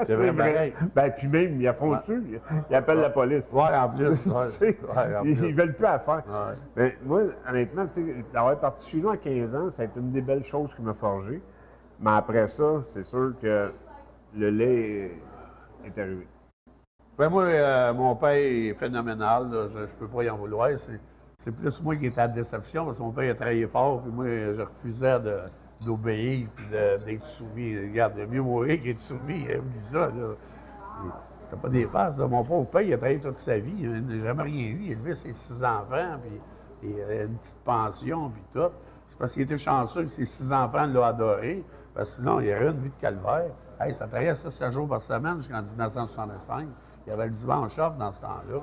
C'est vrai. Ben, puis même, ils font dessus. Ils appellent la police.
Ouais, en plus.
C'est-
Ouais, en
ils
plus.
veulent plus à faire.
Ouais.
Mais moi, honnêtement, tu sais, d'avoir parti chez nous à 15 ans, ça a été une des belles choses qui m'a forgé. Mais après ça, c'est sûr que le lait est arrivé.
Ben moi, mon père est phénoménal. Là. Je ne peux pas y en vouloir. C'est plus moi qui étais à la déception parce que mon père a travaillé fort. Puis moi, je refusais d'obéir puis d'être soumis. Regarde, il est mieux mourir qu'être soumis. Oublie ça. C'était pas des passes. Là. Mon pauvre père, il a travaillé toute sa vie. Il n'a jamais rien eu. Il a élevé ses 6 enfants. Puis une petite pension, puis tout. C'est parce qu'il était chanceux que ses 6 enfants l'ont adoré. Parce que sinon, il y aurait une vie de calvaire. Hey, ça travaillait 7 jours par semaine jusqu'en 1965. Il y avait le dimanche off dans ce temps-là.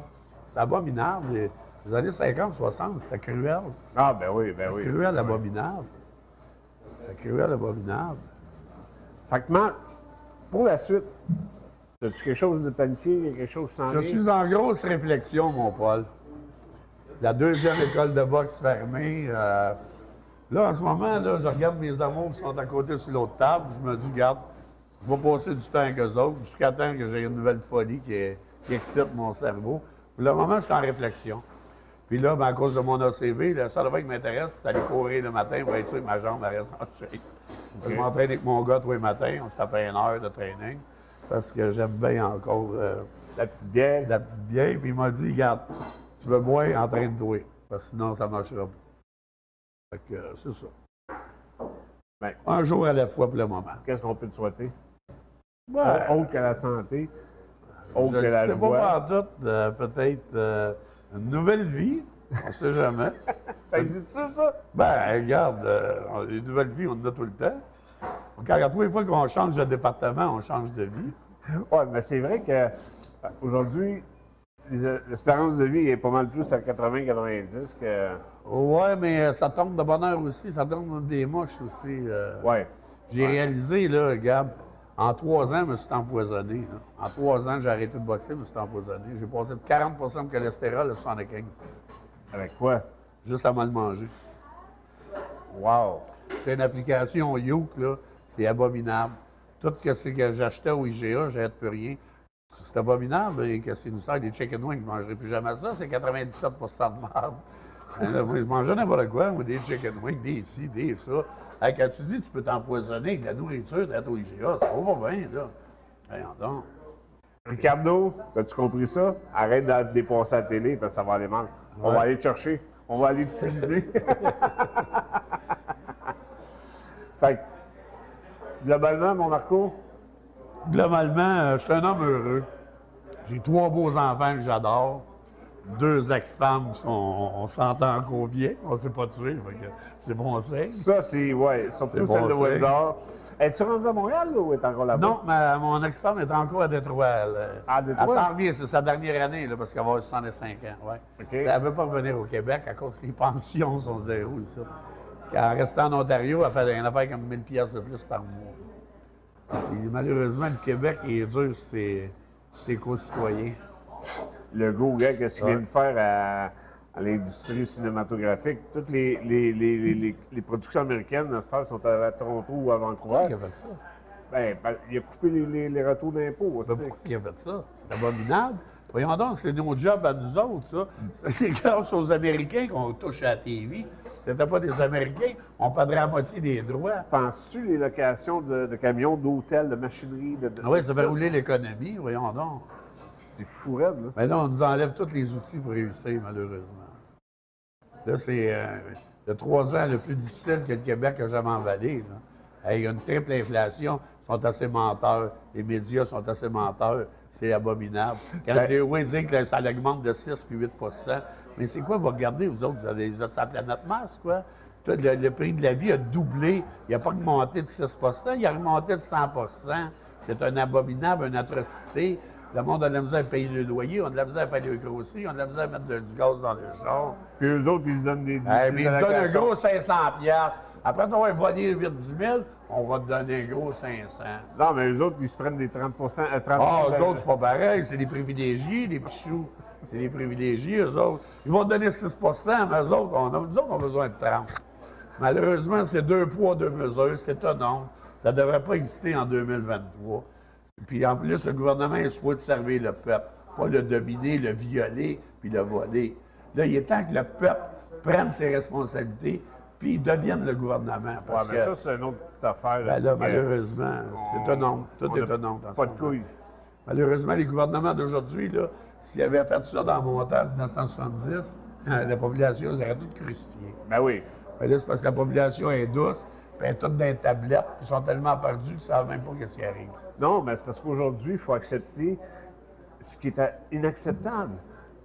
C'était abominable. Les années 50, 60, c'était cruel.
Ah, ben oui, ben oui.
Cruel, abominable. C'était cruel, abominable.
Fait que, Marc, pour la suite, as-tu quelque chose de planifié, quelque chose sans
Je suis en grosse réflexion, mon Paul. La 2e école de boxe fermée. Là, en ce moment, là, je regarde mes amours qui sont à côté sur l'autre table. Je me dis, regarde, je vais passer du temps avec eux autres jusqu'à temps que j'ai une nouvelle folie qui excite mon cerveau. Pour le moment, je suis en réflexion. Puis là, ben, à cause de mon ACV, le seul truc qui m'intéresse, c'est d'aller courir le matin pour être sûr que ma jambe reste en shape. Je m'entraîne avec mon gars tous les matins. On se tape 1 heure de training parce que j'aime bien encore
la petite bière.
la petite bière. Puis il m'a dit, regarde, tu veux boire, entraîne-toi. Parce que sinon, ça ne marchera pas. Fait que c'est ça.
Ben,
Un jour à la fois pour le moment.
qu'est-ce qu'on peut te souhaiter?
Ouais.
Autre que la santé, autre
Je
que la
sais
joie.
pas par tout, peut-être une nouvelle vie, on ne sait jamais.
Ça existe-tu, ça?
Ben, regarde, une nouvelle vie, on en a tout le temps. Donc, regarde, tous les fois qu'on change de département, on change de vie.
Oui, mais c'est vrai que aujourd'hui, l'espérance de vie est pas mal plus à 80-90 que.
Ouais, mais ça tombe de bonheur aussi, ça tombe des moches aussi.
Ouais.
J'ai réalisé, là, regarde, en 3 ans, je me suis empoisonné. Là. En 3 ans, j'ai arrêté de boxer, je me suis empoisonné. J'ai passé de 40 de cholestérol à 75.
Avec quoi?
Juste à mal manger.
Wow!
C'est une application Youk, là, c'est abominable. Tout ce que j'achetais au IGA, j'achète plus rien. C'est abominable, et que c'est nous sert des chicken wings, je ne mangerai plus jamais ça, c'est 97 de marde. Moi, je mangeais n'importe quoi, moi, des chicken wings, des ci, des ça. Hey, quand tu dis que tu peux t'empoisonner avec de la nourriture d'être au IGA, ça va pas bien, là. Voyons donc.
Ricardo, as-tu compris ça? Arrête de dépasser à la télé parce que ça va aller mal. On
Ouais.
va aller te chercher. On va aller te cuisiner. Fait que, globalement, mon Marco,
Globalement, je suis un homme heureux. J'ai 3 beaux enfants que j'adore. 2 ex-femmes qui sont, on s'entend encore bien, on ne s'est pas tué, fait que c'est bon signe.
ça, c'est, ouais, surtout
C'est
celle
bon
de
signe.
Windsor. Es-tu rendu à Montréal, là, ou est encore là-bas?
Non, mon ex-femme est encore à Détroit.
À Détroit?
Elle s'en revient, c'est sa dernière année, là, parce qu'elle va avoir 65 ans. Ouais.
OK.
Elle ne veut pas revenir au Québec à cause que les pensions sont zéro ici. En restant en Ontario, elle fait une affaire comme 1000 pièces de plus par mois. Et malheureusement, le Québec est dur sur ses concitoyens.
Le go, gars, qu'est-ce qu'il
Ouais.
vient de faire à l'industrie cinématographique? Toutes les productions américaines, à cette heure, sont à Toronto ou à Vancouver.
Qui a fait ça?
Ben, il a coupé les retours d'impôts
Ben,
aussi.
pourquoi il a fait ça? C'est abominable. Voyons donc, c'est nos jobs à nous autres, ça. C'est grâce aux Américains qu'on touche à la TV. Si c'était pas des Américains, on perdrait la moitié des droits.
Penses-tu les locations de camions, d'hôtels, de machinerie?
Ah oui, ça fait rouler l'économie, voyons donc.
C'est fou raide, là.
Mais là, on nous enlève tous les outils pour réussir, malheureusement. Là, c'est le 3 ans le plus difficile que le Québec a jamais envalé. Là. Hey, il y a une triple inflation, ils sont assez menteurs. Les médias sont assez menteurs. C'est abominable. Quand
Ça-
les oui disent que ça augmente de 6 puis 8 mais c'est quoi, vous regardez, vous autres, vous êtes sur la planète Mars, quoi? Tout le prix de la vie a doublé. Il n'a pas augmenté de 6 il a augmenté de 100 C'est un abominable, une atrocité. Le monde a de la misère à payer le loyer, on a de la misère à payer le grossi, on a de la misère à mettre du gaz dans le char.
Puis eux autres, ils se donnent des
Mais ils te donnent un
allocations.
gros 500 piastres. Après t'avoir bonné 8-10 000, on va te donner un gros 500.
Non, mais eux autres, ils se prennent des 30 à 30
Ah, eux autres, c'est pas pareil. C'est des privilégiés, les pichous. C'est des privilégiés, eux autres. Ils vont te donner 6 mais eux autres, nous autres, on a besoin de 30. Malheureusement, c'est 2 poids, 2 mesures. C'est énorme. Ça ne devrait pas exister en 2023. Puis en plus, le gouvernement est souhaité servir le peuple, pas le dominer, le violer, puis le voler. Là, il est temps que le peuple prenne ses responsabilités, puis il devienne le gouvernement.
Ouais,
Parce
mais
que,
ça, c'est une autre petite affaire.
ben
tu sais,
là,
que
malheureusement, c'est énorme. Tout
on
est
a
énorme.
Pas de couilles.
Malheureusement, les gouvernements d'aujourd'hui, là, s'ils avaient fait ça dans mon temps, en 1970, la population aurait tout crucifié.
Ben oui.
Mais là, c'est parce que la population est douce, puis elle est toute dans les tablettes, puis ils sont tellement perdus qu'ils ne savent même pas ce qui arrive.
Non, mais c'est parce qu'aujourd'hui, il faut accepter ce qui est inacceptable.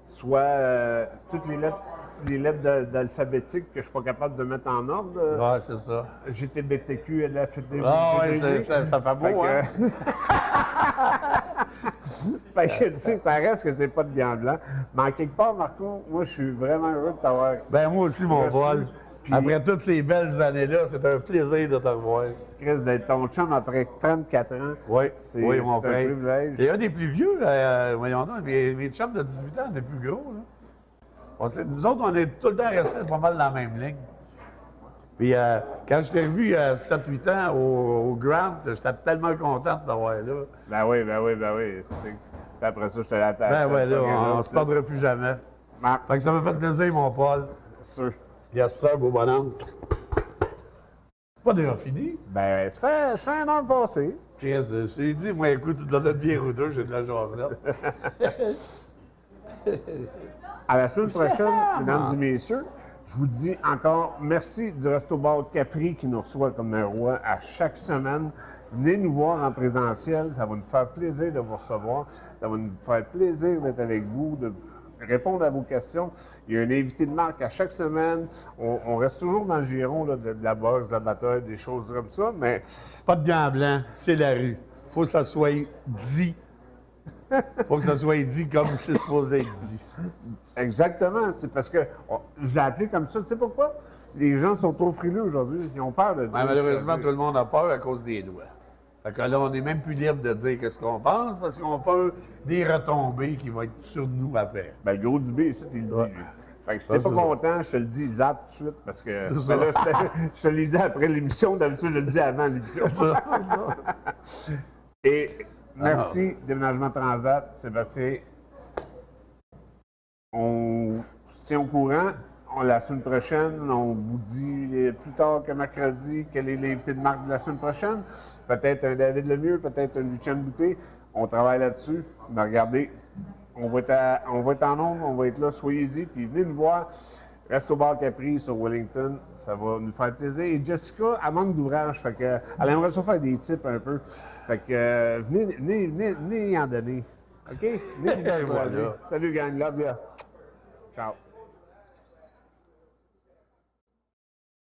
Soit toutes les lettres. les lettres d'alphabétique que je suis pas capable de mettre en ordre.
Ouais, c'est ça.
GTBTQ, LFD.
Ah ouais, ça fait beau, hein?
Fait que, tu sais, ça reste que c'est pas de bien blanc. Mais en quelque part, Marco, moi, je suis vraiment heureux de t'avoir.
Ben moi aussi, mon
reçu.
Paul.
Puis-
Après toutes ces belles années-là, c'est un plaisir de te revoir.
Chris, d'être ton chum après 34 ans.
Oui,
C'est
oui, mon
c'est un
frère.
privilège.
C'est un des plus vieux, voyons donc, mes chums de 18 ans, des plus gros. Là. Nous autres, on est tout le temps restés pas mal dans la même ligne. Puis quand je t'ai vu à 7-8 ans au Grant, j'étais tellement content de t'avoir là.
Ben oui. Puis après ça, je te l'attends.
Ben ouais, là, on se perdra plus jamais. Fait que ça m'a fait plaisir, mon Paul.
Sûr.
Yes, sir, beau bonhomme. Pas déjà fini.
Ben, ça fait un an passé.
Chris, je t'ai dit, moi, écoute, tu donnes une bière ou deux, j'ai de la jasette.
À la semaine prochaine, mesdames et messieurs, je vous dis encore merci du Resto Bar Capri qui nous reçoit comme un roi à chaque semaine. Venez nous voir en présentiel, ça va nous faire plaisir de vous recevoir. Ça va nous faire plaisir d'être avec vous, de répondre à vos questions. Il y a un invité de marque à chaque semaine. On reste toujours dans le giron là, de la boxe, de la bataille, des choses comme ça, mais
Pas de gants blancs, c'est la rue. Faut que ça soit dit. Faut que ça soit dit comme c'est supposé être dit.
exactement, c'est parce que je l'ai appelé comme ça. Tu sais pourquoi? Les gens sont trop frileux aujourd'hui. Ils ont peur de dire.
Ouais, malheureusement, tout le monde a peur à cause des lois. Fait que là, on n'est même plus libre de dire ce qu'on pense parce qu'on a peur des retombées qui vont être sur nous après.
Ben, le gros du B, ça, tu le dis,
Ouais.
lui. Fait que si t'es pas
c'est
content, je te le dis, zappe tout de suite, parce que
C'est ça.
ben là, je te le dis après l'émission, d'habitude, je le dis avant l'émission. Et merci, Déménagement Transat, Sébastien. On se tient au courant. La semaine prochaine, on vous dit plus tard que mercredi quel est l'invité de marque de la semaine prochaine. Peut-être un David Lemieux, peut-être un Lucien Boutet. On travaille là-dessus. Mais regardez, on va être en nombre, on va être là, soyez-y, puis venez nous voir. Reste au bar Capri sur Wellington, ça va nous faire plaisir. Et Jessica, elle manque d'ouvrage, fait que elle aimerait ça faire des tips un peu. Fait que venez y en donner. OK? Venez nous encourager.
Voilà.
Salut gang, love ya. Ciao.